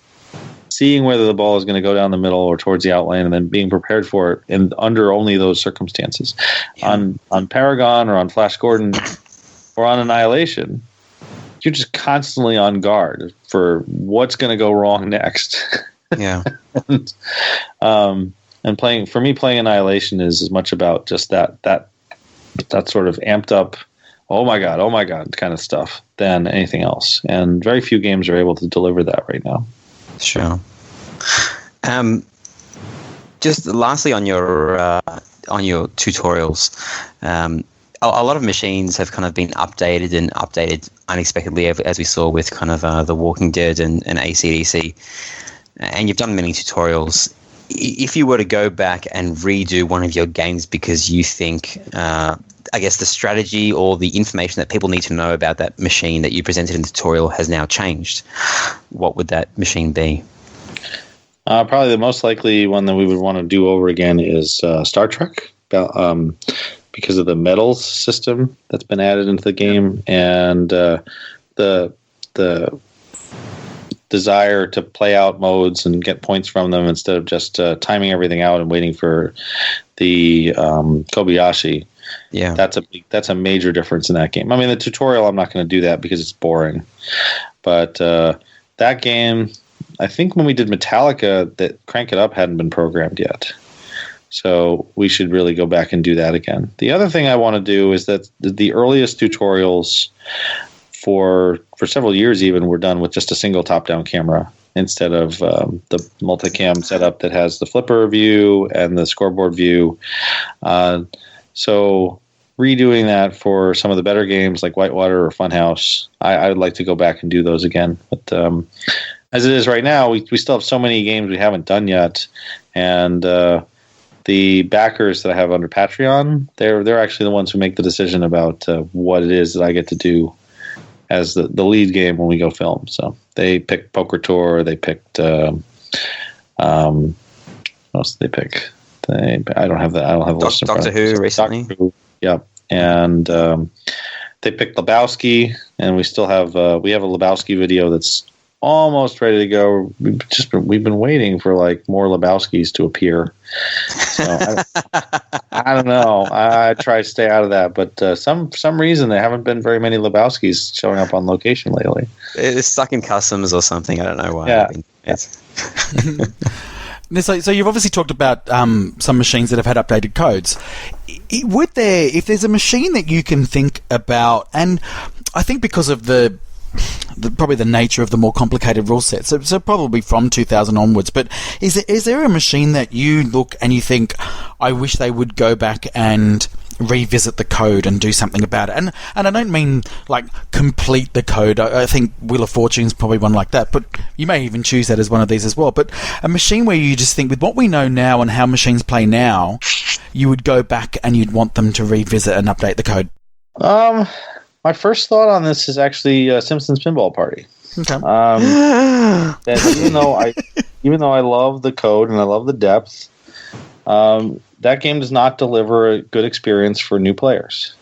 seeing whether the ball is going to go down the middle or towards the outline, and then being prepared for it in under only those circumstances. Yeah. On Paragon or on Flash Gordon or on Annihilation, you're just constantly on guard for what's going to go wrong next. Yeah. And playing Annihilation is as much about just that sort of amped up, oh my god kind of stuff than anything else. And very few games are able to deliver that right now. Sure. Just lastly on your tutorials, a lot of machines have kind of been updated unexpectedly, as we saw with kind of The Walking Dead and AC/DC. And you've done many tutorials. If you were to go back and redo one of your games because you think, I guess, the strategy or the information that people need to know about that machine that you presented in the tutorial has now changed, what would that machine be? Probably the most likely one that we would want to do over again is Star Trek, because of the medals system that's been added into the game, and the desire to play out modes and get points from them instead of just timing everything out and waiting for the Kobayashi. Yeah, that's a major difference in that game. I mean, the tutorial, I'm not going to do that because it's boring. But that game, I think when we did Metallica, that Crank It Up hadn't been programmed yet. So we should really go back and do that again. The other thing I want to do is that the earliest tutorials for several years even were done with just a single top-down camera instead of the multicam setup that has the flipper view and the scoreboard view. So redoing that for some of the better games like Whitewater or Funhouse, I would like to go back and do those again. But as it is right now, we still have so many games we haven't done yet, and the backers that I have under Patreon, they're actually the ones who make the decision about what it is that I get to do as the lead game when we go film. So they picked Poker Tour, they picked what else did they pick? I don't have the list. Doctor Who recently. Doctor Who, yeah, and they picked Lebowski, and we still have we have a Lebowski video that's almost ready to go. We've been waiting for like more Lebowskis to appear. So I don't know. I try to stay out of that, but some reason there haven't been very many Lebowskis showing up on location lately. It's stuck in customs or something. I don't know why. Yeah. So you've obviously talked about some machines that have had updated codes. If there's a machine that you can think about, and I think because of probably the nature of the more complicated rule set, so probably from 2000 onwards, but is there a machine that you look and you think, I wish they would go back and revisit the code and do something about it? And I don't mean like complete the code. I think Wheel of Fortune is probably one like that, but you may even choose that as one of these as well. But a machine where you just think, with what we know now and how machines play now, you would go back and you'd want them to revisit and update the code. My first thought on this is actually Simpsons Pinball Party. Okay. Even though I love the code and I love the depth, that game does not deliver a good experience for new players.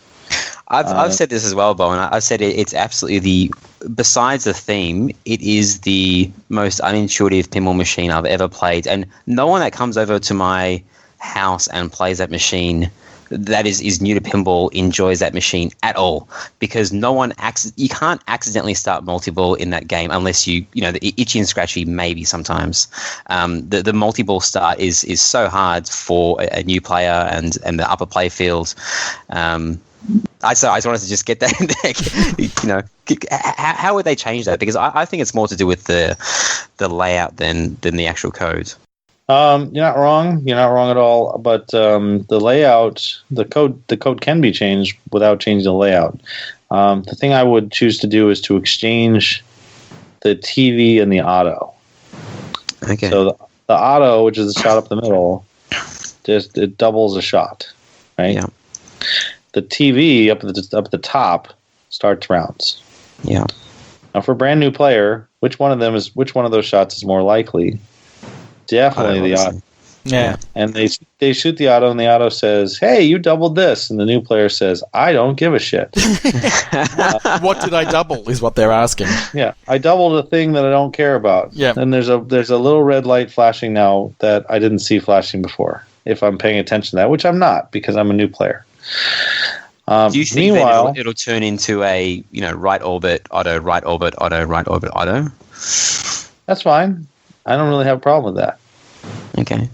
I've said this as well, Bowen. I've said it's absolutely besides the theme, it is the most unintuitive pinball machine I've ever played. And no one that comes over to my house and plays that machine that is new to pinball enjoys that machine at all, because you can't accidentally start multi-ball in that game unless the itchy and scratchy maybe sometimes. The multi-ball start is so hard for a new player and the upper play field. I just wanted to just get that in there. How would they change that? Because I think it's more to do with the layout than the actual code. You're not wrong. You're not wrong at all. But the layout, the code can be changed without changing the layout. The thing I would choose to do is to exchange the TV and the auto. Okay. So the auto, which is the shot up the middle, it doubles a shot, right? Yeah. The TV up at the top starts rounds. Yeah. Now, for a brand new player, which one of those shots is more likely Definitely the auto. Yeah. And they shoot the auto, and the auto says, "Hey, you doubled this," and the new player says, "I don't give a shit." What did I double is what they're asking. Yeah, I doubled a thing that I don't care about. Yeah. And there's a little red light flashing now that I didn't see flashing before. If I'm paying attention to that, which I'm not because I'm a new player. Do you think meanwhile, it'll turn into a right orbit auto, right orbit auto, right orbit auto? that's fine. I don't really have a problem with that. Okay.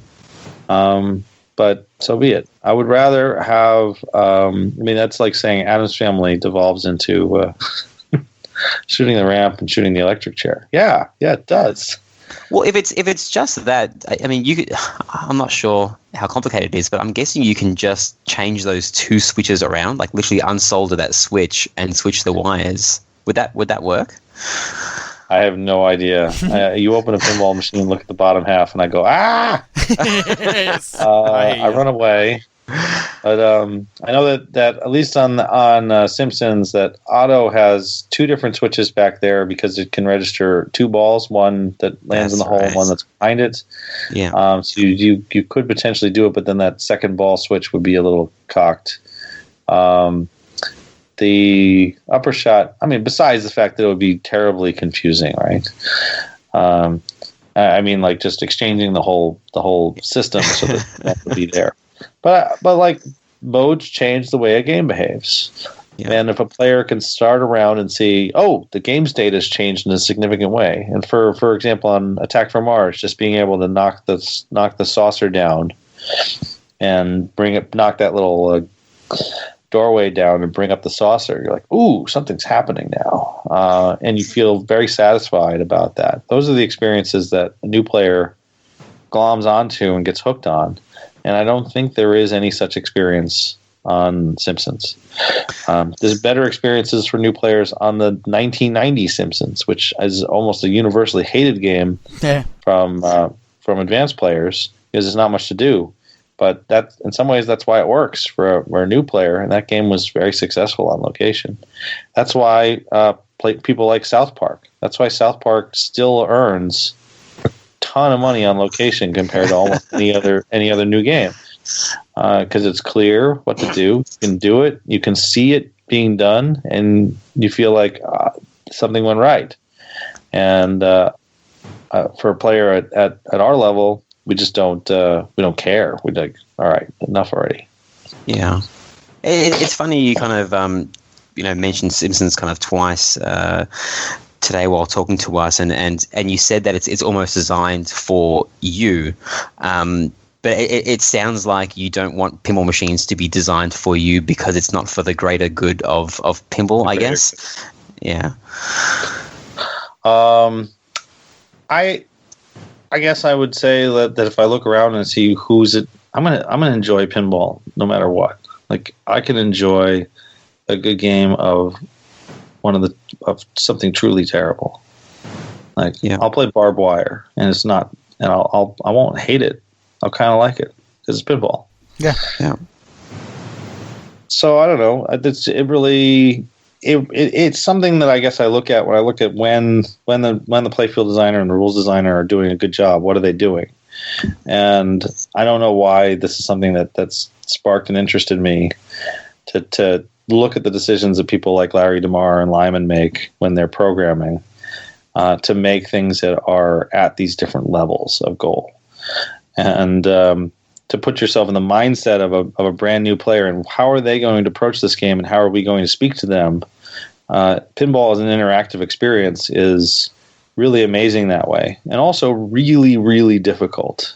But so be it. I would rather have. That's like saying Addams Family devolves into shooting the ramp and shooting the electric chair. Yeah, it does. Well, if it's just that, I mean, you could. I'm not sure how complicated it is, but I'm guessing you can just change those two switches around, like literally unsolder that switch and switch the wires. Would that work? I have no idea. You open a pinball machine, look at the bottom half, and I go, ah! Yes. I run away. But I know that at least on Simpsons, that auto has two different switches back there because it can register two balls, one that lands in the hole and one that's behind it. Yeah. So you could potentially do it, but then that second ball switch would be a little cocked. The upper shot, besides the fact that it would be terribly confusing, right? Like just exchanging the whole system so that would be there. But like modes change the way a game behaves. Yeah. And if a player can start around and see, oh, the game state has changed in a significant way. And for example, on Attack from Mars, just being able to knock the saucer down and knock that little doorway down and bring up the saucer, you're like, ooh, something's happening now. And you feel very satisfied about that. Those are the experiences that a new player gloms onto and gets hooked on. And I don't think there is any such experience on Simpsons. There's better experiences for new players on the 1990 Simpsons, which is almost a universally hated game from advanced players because there's not much to do. But that, in some ways, that's why it works for a new player, and that game was very successful on location. That's why people like South Park. That's why South Park still earns a ton of money on location compared to almost any other new game, because it's clear what to do. You can do it. You can see it being done, and you feel like something went right. And for a player at our level, we just don't care. We're like, all right, enough already. Yeah, it's funny you kind of mentioned Simpsons kind of twice today while talking to us, and you said that it's almost designed for you. But it sounds like you don't want pinball machines to be designed for you because it's not for the greater good of pinball, I guess. Yeah. I guess I would say that if I look around and see who's it, I'm gonna enjoy pinball no matter what. Like I can enjoy a good game of something truly terrible. Like I'll play barbed wire and it's not, and I won't hate it. I'll kind of like it because it's pinball. Yeah. So I don't know. It's something that I guess I look at when I look at when the playfield designer and the rules designer are doing a good job. What are they doing? And I don't know why this is something that's sparked an interest in me to look at the decisions that people like Larry DeMar and Lyman make when they're programming to make things that are at these different levels of goal, and to put yourself in the mindset of a brand new player and how are they going to approach this game and how are we going to speak to them. Pinball as an interactive experience is really amazing that way, and also really, really difficult.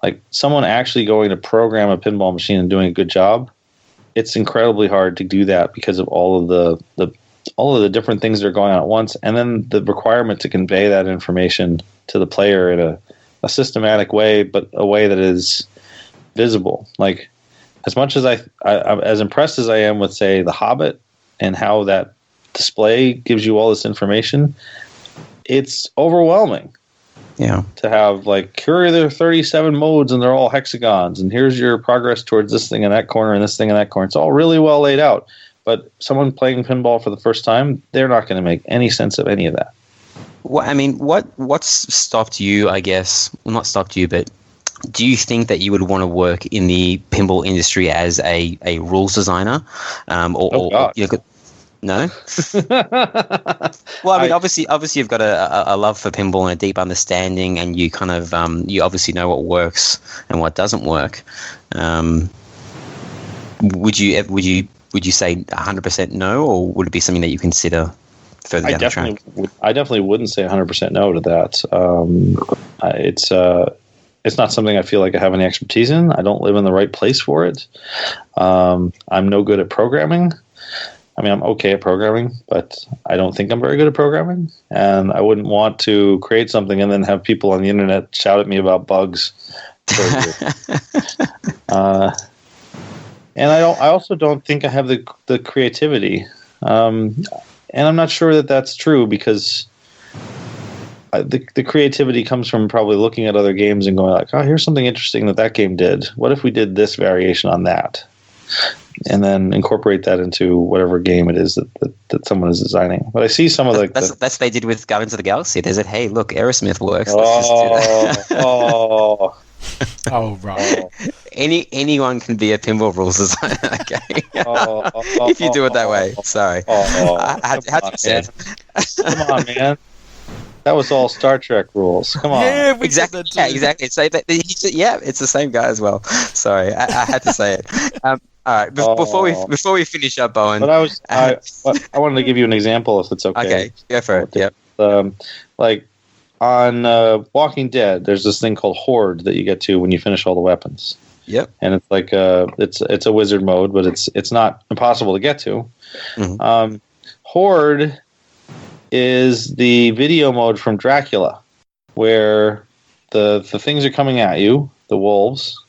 Like someone actually going to program a pinball machine and doing a good job, it's incredibly hard to do that because of all of the different things that are going on at once, and then the requirement to convey that information to the player in a systematic way, but a way that is visible. Like as much as I'm as impressed as I am with, say, The Hobbit and how that display gives you all this information, it's overwhelming. Yeah. To have like, here are there 37 modes and they're all hexagons and here's your progress towards this thing in that corner and this thing in that corner. It's all really well laid out. But someone playing pinball for the first time, they're not going to make any sense of any of that. What's stopped you? I guess, well, not stopped you, but do you think that you would want to work in the pinball industry as a rules designer, God. No. Well, I mean, obviously, you've got a love for pinball and a deep understanding, and you kind of you obviously know what works and what doesn't work. Would you say 100% no, or would it be something that you consider further down the track? I definitely wouldn't say 100% no to that. It's not something I feel like I have any expertise in. I don't live in the right place for it. I'm no good at programming. I mean, I'm okay at programming, but I don't think I'm very good at programming. And I wouldn't want to create something and then have people on the internet shout at me about bugs. And I also don't think I have the creativity. And I'm not sure that that's true, because the creativity comes from probably looking at other games and going like, oh, here's something interesting that game did. What if we did this variation on that? And then incorporate that into whatever game it is that someone is designing. But I see some of that's what they did with Guardians of the Galaxy. They said, hey, look, Aerosmith works. Right. Anyone can be a pinball rules designer, okay? If you do it that way. Sorry. How do you say it? Come on, man. That was all Star Trek rules. Come on. Yeah, exactly. Yeah, exactly. So it's the same guy as well. Sorry, I had to say it. All right, before we finish up, Bowen. But I wanted to give you an example, if it's okay. Okay, go for it. Yep. Like on Walking Dead, there's this thing called Horde that you get to when you finish all the weapons. Yep. And it's like it's a wizard mode, but it's not impossible to get to. Mm-hmm. Horde is the video mode from Dracula, where the things are coming at you, the wolves.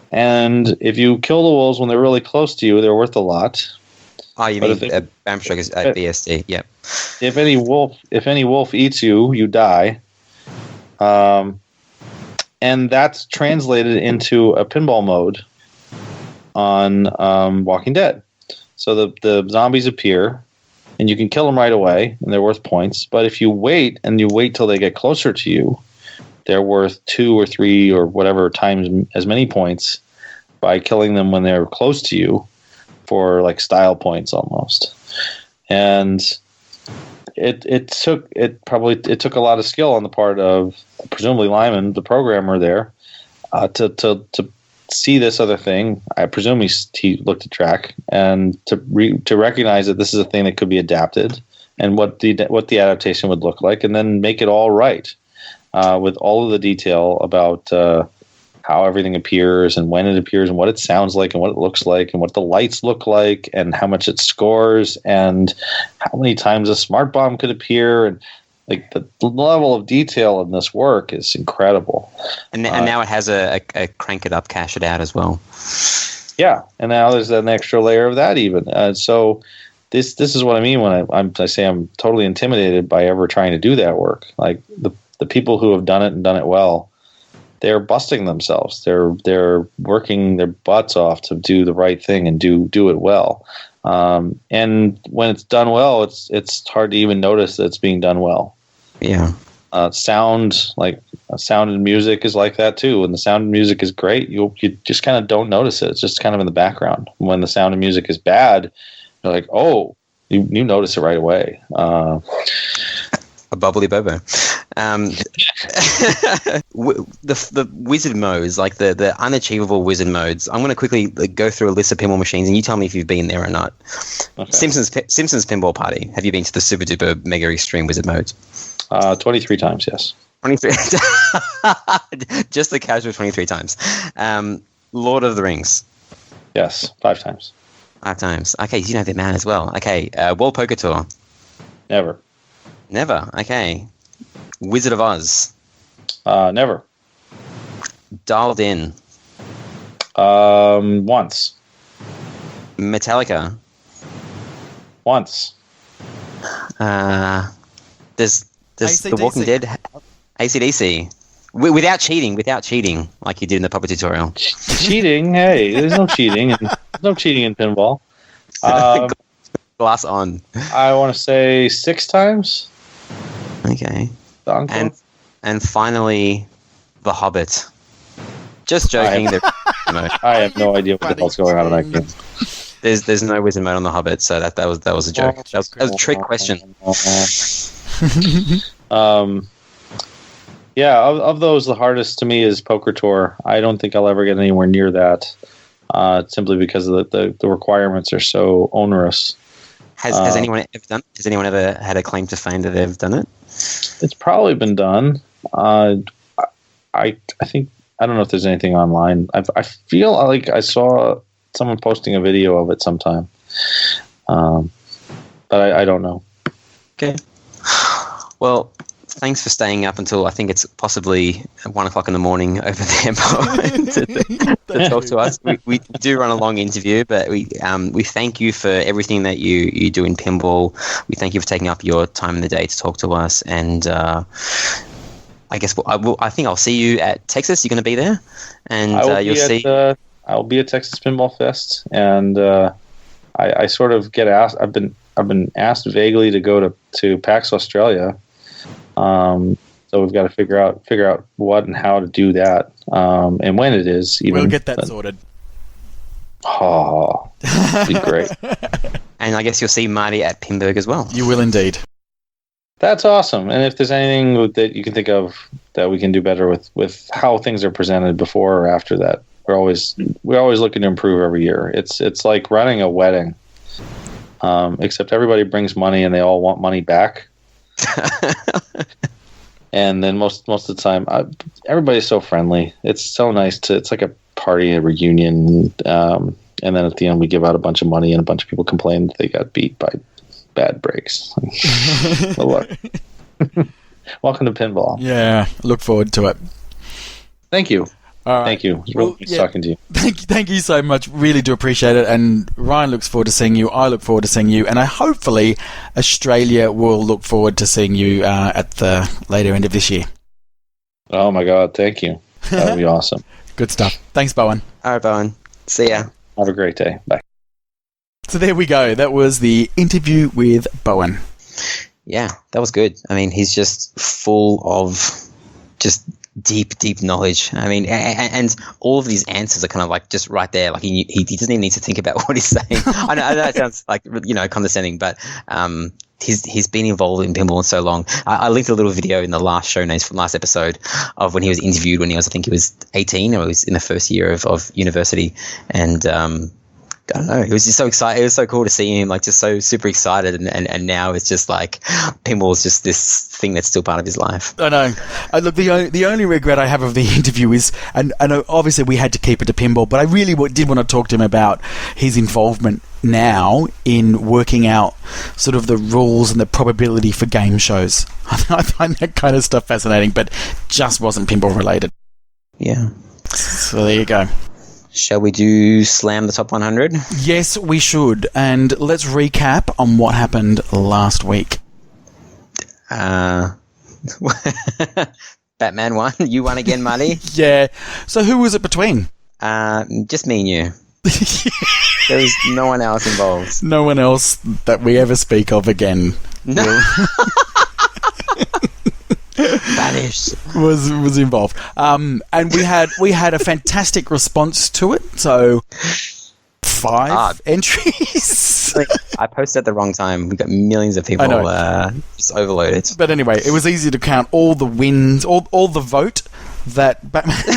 And if you kill the wolves when they're really close to you, they're worth a lot. Oh, you mean Bamstroke is at BSD? Yep. If any wolf eats you, you die. And that's translated into a pinball mode on Walking Dead. So the zombies appear, and you can kill them right away, and they're worth points. But if you wait till they get closer to you, they're worth 2 or 3 or whatever times as many points by killing them when they're close to you, for like style points almost. And it took a lot of skill on the part of presumably Lyman, the programmer there, to see this other thing. I presume he looked at track and to recognize that this is a thing that could be adapted, and what the adaptation would look like, and then make it all right. With all of the detail about how everything appears and when it appears and what it sounds like and what it looks like and what the lights look like and how much it scores and how many times a smart bomb could appear, and like the level of detail in this work is incredible. And now it has a crank it up, cash it out as well. Yeah, and now there's an extra layer of that even. So this is what I mean when I say I'm totally intimidated by ever trying to do that work. Like the people who have done it and done it well, they're busting themselves. They're working their butts off to do the right thing and do it well. And when it's done well, it's hard to even notice that it's being done well. Yeah. Sound and music is like that too. When the sound and music is great, you just kind of don't notice it. It's just kind of in the background. When the sound and music is bad, you're like, oh, you notice it right away. A bubbly bobo. The wizard modes, like the unachievable wizard modes. I'm going to quickly go through a list of pinball machines, and you tell me if you've been there or not. Okay. Simpsons Pinball Party. Have you been to the super duper mega extreme wizard modes? 23 times, yes. 23. Just the casual 23 times. Lord of the Rings. Yes, 5 times. 5 times. Okay, you know that man as well. Okay, World Poker Tour. Never. Okay. Wizard of Oz. Never. Dialed In. Once. Metallica. Once. There's The Walking Dead. AC/DC. Without cheating, like you did in the puppet tutorial. Cheating? Hey, there's no cheating. There's no cheating in pinball. Glass on. I want to say 6 times. Okay. The Encore? And finally, The Hobbit. Just joking. I have no idea what the hell's going on in that game. There's no wizard mode on The Hobbit, so that was a joke. That was a trick question. Yeah, of those, the hardest to me is Poker Tour. I don't think I'll ever get anywhere near that, simply because of the requirements are so onerous. Has anyone ever done? Has anyone ever had a claim to fame that they've done it? It's probably been done. I think, I don't know if there's anything online. I feel like I saw someone posting a video of it sometime, but I don't know. Okay. Well, thanks for staying up until I think it's possibly 1 o'clock in the morning over there, Bowen, to talk to us. We do run a long interview, but we thank you for everything that you do in pinball. We thank you for taking up your time in the day to talk to us, and I guess I think I'll see you at Texas. You're going to be there, and you'll see. I'll be at Texas Pinball Fest, and I sort of get asked. I've been asked vaguely to go to PAX Australia. So we've got to figure out what and how to do that, and when it is. We'll get that sorted. Oh, that'd be great. And I guess you'll see Marty at Pinburg as well. You will indeed. That's awesome. And if there's anything that you can think of that we can do better with how things are presented before or after that, we're always looking to improve every year. It's like running a wedding, except everybody brings money and they all want money back. And then most of the time, everybody's so friendly. It's so nice it's like a party, a reunion, and then at the end we give out a bunch of money and a bunch of people complain that they got beat by bad breaks. Well, look. Welcome to pinball. Yeah, look forward to it. Thank you. All right. Thank you. It's really nice talking to you. Thank you so much. Really do appreciate it. And Ryan looks forward to seeing you. I look forward to seeing you. And hopefully Australia will look forward to seeing you at the later end of this year. Oh, my God. Thank you. That would be awesome. Good stuff. Thanks, Bowen. All right, Bowen. See ya. Have a great day. Bye. So there we go. That was the interview with Bowen. Yeah, that was good. I mean, he's just full of just deep knowledge. I mean, and all of these answers are kind of like just right there. Like he doesn't even need to think about what he's saying. I know that sounds like, condescending, but he's been involved in pinball so long. I linked a little video in the last show notes from last episode of when he was interviewed when I think he was 18 or he was in the first year of university, and I don't know. It was just so exciting. It was so cool to see him, like, just so super excited. And now it's just like pinball is just this thing that's still part of his life. I know. Look, the only regret I have of the interview is, and obviously we had to keep it to pinball, but I really did want to talk to him about his involvement now in working out sort of the rules and the probability for game shows. I find that kind of stuff fascinating, but just wasn't pinball related. Yeah. So there you go. Shall we do Slam the Top 100? Yes, we should. And let's recap on what happened last week. Batman won. You won again, Marty. Yeah. So who was it between? Just me and you. There was no one else involved. No one else that we ever speak of again. No. Vanished. was involved, and we had a fantastic response to it. So 5 entries. I posted at the wrong time. We got millions of people just overloaded. But anyway, it was easy to count all the wins, all the vote that Batman had.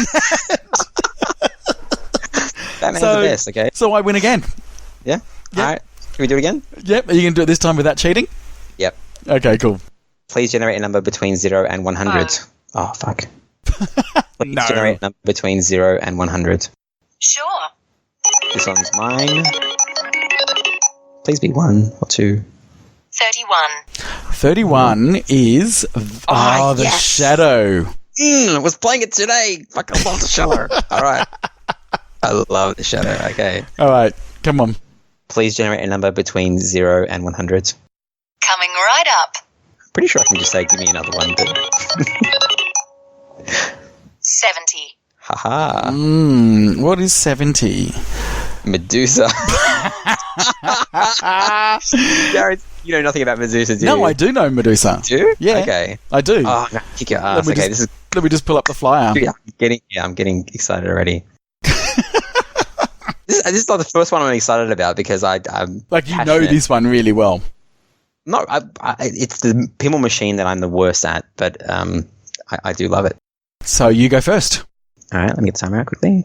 Batman's the best. Okay, so I win again. Yeah. All right. Can we do it again? Yep. Are you gonna do it this time without cheating? Yep. Okay. Cool. Please generate a number between 0 and 100. Oh, fuck. Please generate a number between 0 and 100. Sure. This one's mine. Please be 1 or 2. 31. 31 is... the yes. Shadow. I was playing it today. Fucking love the Shadow. All right. I love the Shadow. Okay. All right. Come on. Please generate a number between 0 and 100. Coming right up. Pretty sure I can just say, give me another one, but... 70. Haha. What is 70? Medusa. Garrett's You know nothing about Medusa, do you? No, I do know Medusa. Do you? Yeah. Okay. I do. Oh, no, kick your ass. Okay, Let me just pull up the flyer. I'm getting excited already. This is like the first one I'm excited about because I'm like you passionate. know this one really well. No, it's the pinball machine that I'm the worst at, but I do love it. So you go first. All right, let me get the timer out quickly.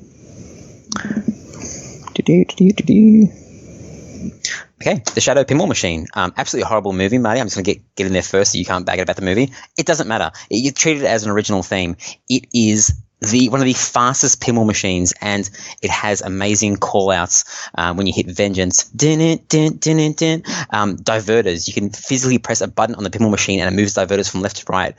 Okay, The Shadow Pinball Machine. Absolutely horrible movie, Marty. I'm just going to get in there first so you can't bag it about the movie. It doesn't matter. You treat it as an original theme. It is one of the fastest pinball machines, and it has amazing call-outs when you hit Vengeance. Diverters. You can physically press a button on the pinball machine and it moves diverters from left to right,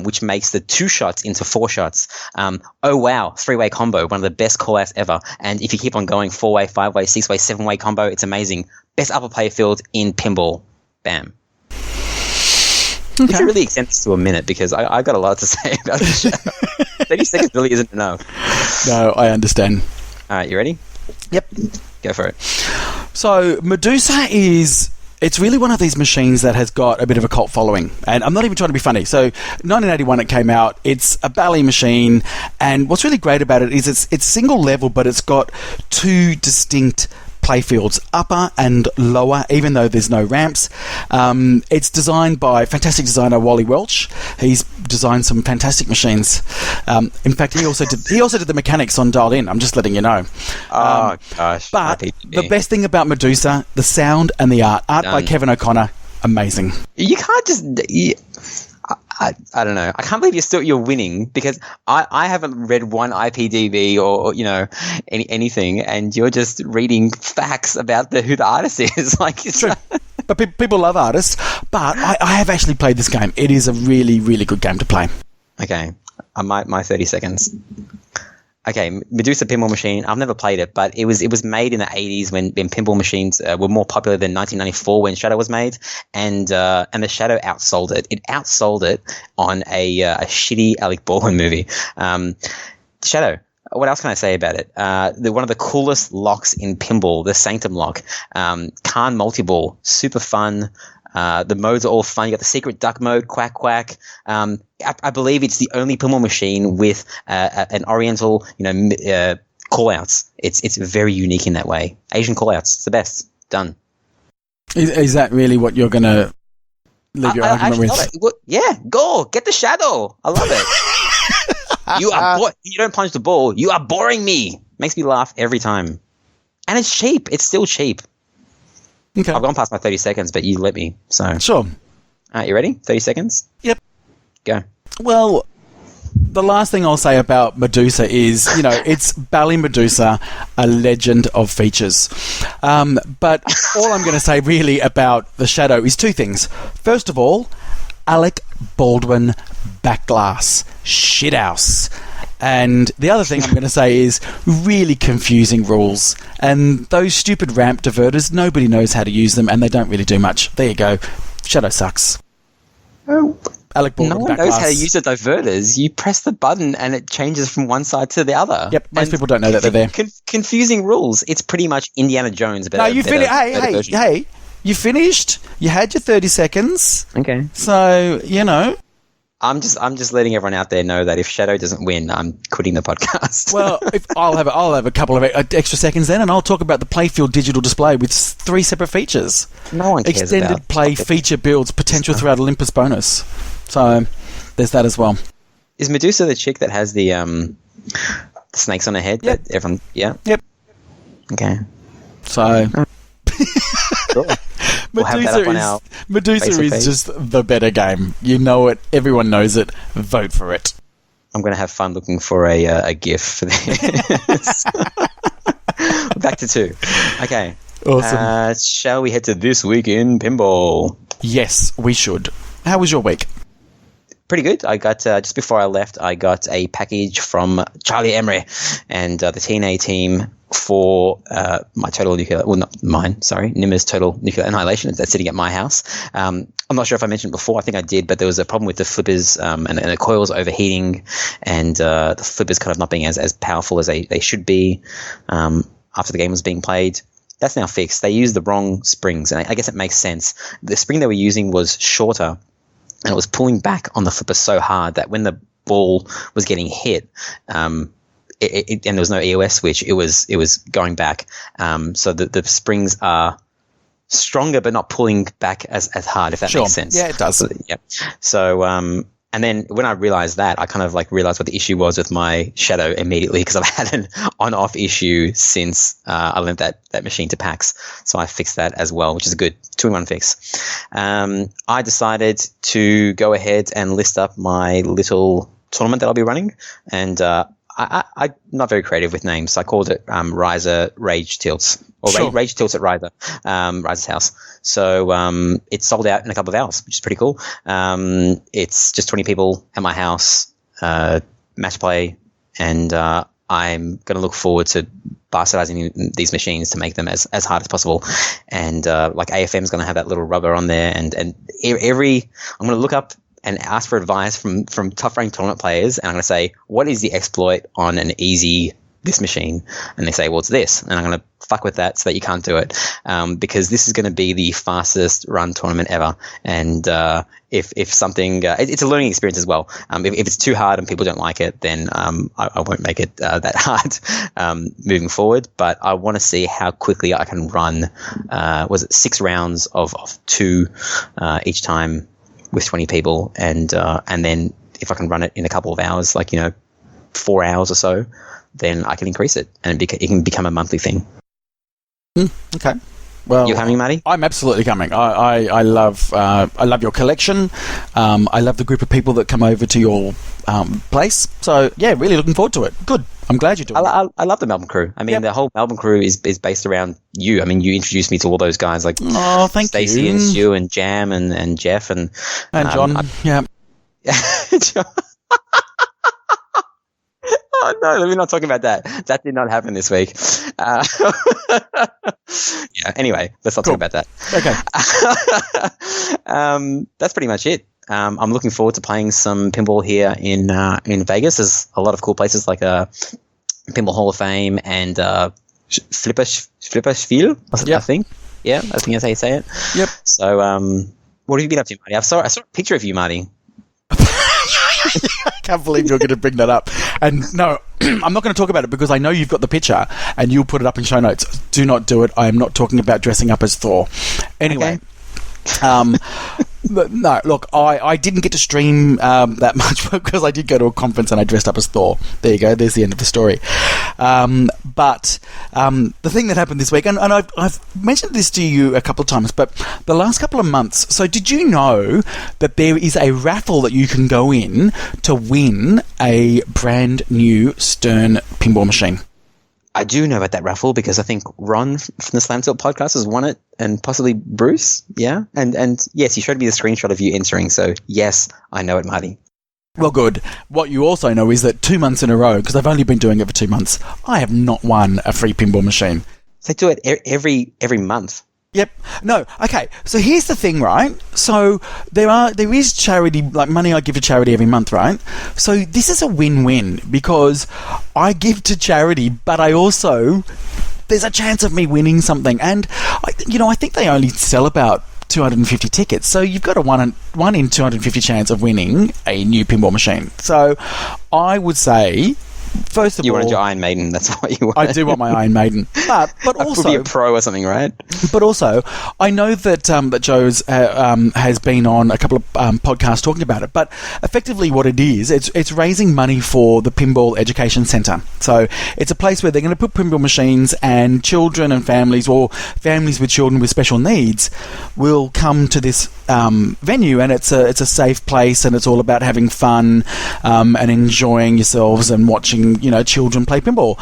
which makes the 2 shots into 4 shots. Oh, wow. 3-way combo. One of the best call-outs ever. And if you keep on going 4-way, 5-way, 6-way, 7-way combo, it's amazing. Best upper playfield in pinball. Bam. Okay. We should really extend this to a minute because I got a lot to say about the show. 30 seconds really isn't enough. No, I understand. All right, you ready? Yep. Go for it. So Medusa it's really one of these machines that has got a bit of a cult following. And I'm not even trying to be funny. So 1981 it came out. It's a ballet machine. And what's really great about it is it's single level, but it's got 2 distinct playfields, upper and lower, even though there's no ramps. It's designed by fantastic designer Wally Welch. He's designed some fantastic machines. In fact, he also did the mechanics on Dialed In. I'm just letting you know. Oh gosh! But the best thing about Medusa, the sound and the art by Kevin O'Connor, amazing. You can't just. I don't know. I can't believe you're winning because I haven't read one IPDB or anything, and you're just reading facts about who the artist is. Like, it's true. But people love artists. But I have actually played this game. It is a really, really good game to play. Okay, my 30 seconds. Okay, Medusa Pinball Machine. I've never played it, but it was made in the 80s when pinball machines were more popular than 1994 when Shadow was made, and the Shadow outsold it. It outsold it on a shitty Alec Baldwin movie. Shadow. What else can I say about it? One of the coolest locks in pinball, the Sanctum lock. Khan multi-ball, super fun. The modes are all fun. You got the secret duck mode, quack quack. I believe it's the only pinball machine with an Oriental, call-outs. It's very unique in that way. Asian call-outs, it's the best. Done. Is that really what you're gonna leave your argument with? Love it. Well, yeah, go get the Shadow. I love it. You don't punch the ball. You are boring me. Makes me laugh every time, and it's cheap. It's still cheap. Okay. I've gone past my 30 seconds, but you let me. So sure. All right, you ready? 30 seconds? Yep. Go. Well, the last thing I'll say about Medusa is, it's Bally Medusa, a legend of features. But all I'm going to say really about the Shadow is 2 things. First of all, Alec Baldwin backglass shithouse. And the other thing I'm going to say is really confusing rules. And those stupid ramp diverters, nobody knows how to use them, and they don't really do much. There you go. Shadow sucks. Oh, Alec Baldwin no one knows how to use the diverters. You press the button and it changes from one side to the other. Yep, most people don't know that they're there. Confusing rules. It's pretty much Indiana Jones. No, you finished. Hey, you finished. You had your 30 seconds. Okay. So, I'm just letting everyone out there know that if Shadow doesn't win, I'm quitting the podcast. Well, I'll have a couple of extra seconds then, and I'll talk about the playfield digital display with 3 separate features. No one cares Extended about play feature builds, potential throughout Olympus bonus. So there's that as well. Is Medusa the chick that has the snakes on her head? Yep. That everyone, yeah. Yep. Okay. So. Cool. Medusa is just the better game. You know it. Everyone knows it. Vote for it. I'm going to have fun looking for a GIF for this. Back to 2. Okay. Awesome. Shall we head to This Week in Pinball? Yes, we should. How was your week? Pretty good. I got just before I left, I got a package from Charlie Emery and the TNA team for my Total Nuclear, well, not mine, sorry, Nimmer's Total Nuclear Annihilation. That's sitting at my house. I'm not sure if I mentioned before. I think I did, but there was a problem with the flippers and the coils overheating, and the flippers kind of not being as powerful as they should be after the game was being played. that's now fixed. They used the wrong springs, and I guess it makes sense. The spring they were using was shorter, and it was pulling back on the flipper so hard that when the ball was getting hit, and there was no EOS switch, it was going back. So the springs are stronger, but not pulling back as hard, if that makes sense. Yeah, it does. So, and then when I realized that, I kind of like realized what the issue was with my Shadow immediately, because I've had an on-off issue since I lent that machine to PAX. So I fixed that as well, which is a good 2-in-1 fix. I decided to go ahead and list up my little tournament that I'll be running, and I'm not very creative with names, so I called it Riser Rage Tilts, or Rage Tilts at Riser, Riser's house. So it's sold out in a couple of hours, which is pretty cool. It's just 20 people at my house, match play, and I'm going to look forward to bastardizing these machines to make them as hard as possible. And like AFM's going to have that little rubber on there, and I'm going to look up and ask for advice from top ranked tournament players, and I'm going to say, what is the exploit on an easy this machine? And they say, well, it's this, and I'm going to fuck with that so that you can't do it, because this is going to be the fastest run tournament ever. And if something, it's a learning experience as well. If it's too hard and people don't like it, then I won't make it that hard moving forward. But I want to see how quickly I can run. Was it 6 rounds of 2 each time with 20 people, and then if I can run it in a couple of hours, 4 hours or so, then I can increase it, and it can become a monthly thing. Okay. Well, you're coming, Marty? I'm absolutely coming. I love your collection. I love the group of people that come over to your place. So yeah, really looking forward to it. Good. I'm glad you're doing it. I love the Melbourne crew. I mean, the whole Melbourne crew is based around you. I mean, you introduced me to all those guys like Stacey and Stu and Jam and Jeff and John. John. Oh no, we're not talking about that. That did not happen this week. Anyway, let's not talk about that. Okay. That's pretty much it. I'm looking forward to playing some pinball here in Vegas. There's a lot of cool places like Pinball Hall of Fame and Flipperspiel, I think. Yeah, I think that's how you say it. Yep. So, what have you been up to, Marty? I saw a picture of you, Marty. I can't believe you're going to bring that up. And no, I'm not going to talk about it because I know you've got the picture and you'll put it up in show notes. Do not do it. I am not talking about dressing up as Thor. Anyway. Okay. No, look, I didn't get to stream that much because I did go to a conference and I dressed up as Thor. There you go. There's the end of the story. But the thing that happened this week, and I've mentioned this to you a couple of times, but the last couple of months, so did you know that there is a raffle that you can go in to win a brand new Stern pinball machine? I do know about that raffle because I think Ron from the Slam Tilt podcast has won it, and possibly Bruce. Yeah. And yes, you showed me the screenshot of you entering. So yes, I know it, Marty. Well, good. What you also know is that 2 months in a row, because I've only been doing it for 2 months, I have not won a free pinball machine. So they do it every month. Yep. No. Okay. So here's the thing, right? So there is charity, like money I give to charity every month, right? So this is a win-win because I give to charity, but I also, there's a chance of me winning something. And I think they only sell about 250 tickets. So you've got a 1 in 250 chance of winning a new pinball machine. So I would say, first of all, you wanted your Iron Maiden. That's what you want. I do want my Iron Maiden, but also be a pro or something, right? But also, I know that that Joe's has been on a couple of podcasts talking about it. But effectively, what it is, it's raising money for the Pinball Education Centre. So it's a place where they're going to put pinball machines, and children and families, or families with children with special needs, will come to this venue, and it's a safe place, and it's all about having fun and enjoying yourselves and watching children play pinball.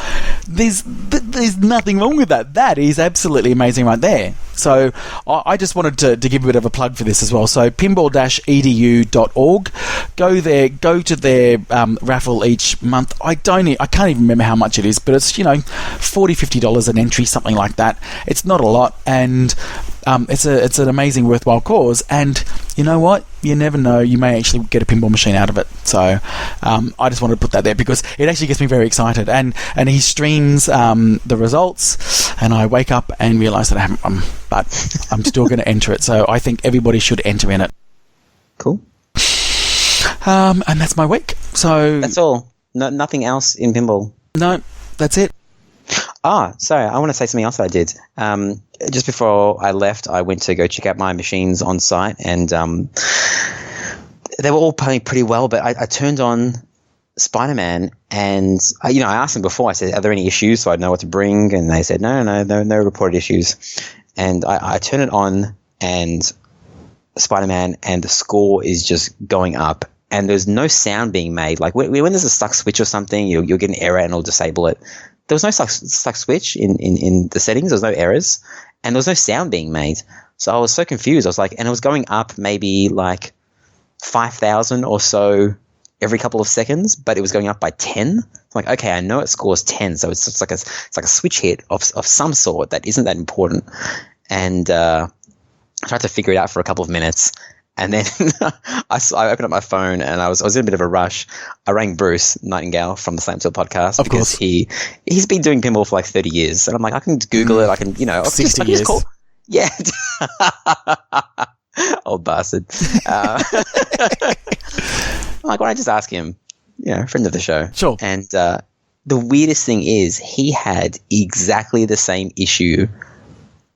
There's nothing wrong with that. That is absolutely amazing right there. So I just wanted to give a bit of a plug for this as well. So pinball-edu.org. Go there, go to their raffle each month. I can't even remember how much it is, but it's, $40, $50 an entry, something like that. It's not a lot, and it's an amazing, worthwhile cause. And you know what? You never know. You may actually get a pinball machine out of it. So I just wanted to put that there because it actually gets me very excited. And he streams the results, and I wake up and realise that I haven't, but I'm still going to enter it. So I think everybody should enter in it. Cool. And that's my week. So that's all. No, nothing else in pinball. No, that's it. Sorry, I want to say something else that I did. Just before I left, I went to go check out my machines on site, and they were all playing pretty well, but I turned on Spider-Man, and I asked them before, I said, are there any issues so I'd know what to bring? And they said, no reported issues. And I turn it on, and Spider-Man, and the score is just going up, and there's no sound being made. Like when there's a stuck switch or something, you'll get an error and it'll disable it. There was no stuck switch in the settings. There was no errors, and there was no sound being made. So I was so confused. I was like, and it was going up maybe like 5,000 or so every couple of seconds, but it was going up by 10. I'm like, okay, I know it scores 10, so it's like a switch hit of some sort that isn't that important. And I tried to figure it out for a couple of minutes. And then I opened up my phone, and I was in a bit of a rush. I rang Bruce Nightingale from the Slam Till podcast, of because course. he's been doing pinball for like 30 years. And I'm like, I can Google it. I can, 60 years. Yeah. Old bastard. I'm like, why don't I just ask him? Friend of the show. Sure. And the weirdest thing is he had exactly the same issue.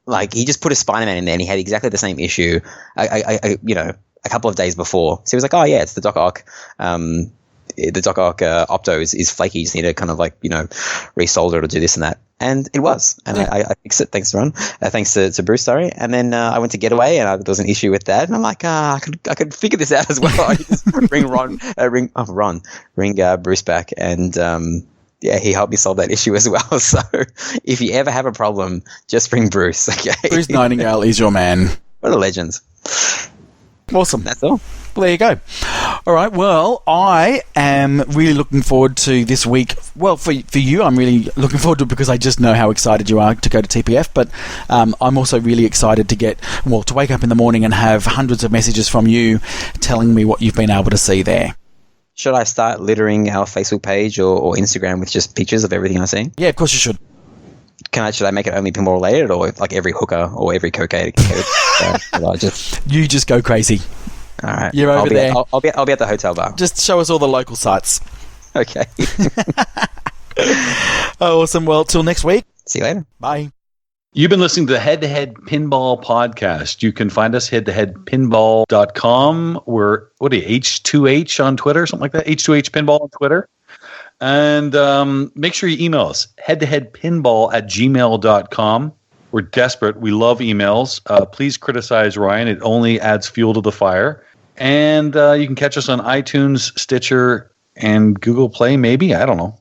Like, he just put a Spider-Man in there, and he had exactly the same issue, a couple of days before. So he was like, oh, yeah, it's the Doc Ock. The Doc Ock Opto is flaky. You just need to kind of resolder it or do this and that. And it was. And I fixed it. Thanks, Ron. Thanks to Bruce, sorry. And then I went to Getaway, and there was an issue with that. And I'm like, I could figure this out as well. I just ring Bruce back, and yeah, he helped me solve that issue as well. So if you ever have a problem, just ring Bruce, okay? Bruce Nightingale is your man. What a legend. Awesome. That's all. Well, there you go. All right. Well, I am really looking forward to this week. Well, for you, I'm really looking forward to it because I just know how excited you are to go to TPF. But I'm also really excited to wake up in the morning and have hundreds of messages from you telling me what you've been able to see there. Should I start littering our Facebook page or Instagram with just pictures of everything I see? Yeah, of course you should. Should I make it only pinball related, or like every hooker or every cocaine? You just go crazy. All right, you're over there. I'll be at the hotel bar. Just show us all the local sites. Okay. Awesome. Well, till next week. See you later. Bye. You've been listening to the Head2Head Pinball podcast. You can find us head2headpinball.com. We're, H2H on Twitter, something like that? H2H Pinball on Twitter. And make sure you email us, headtoheadpinball@gmail.com. We're desperate. We love emails. Please criticize Ryan. It only adds fuel to the fire. And you can catch us on iTunes, Stitcher, and Google Play, maybe. I don't know.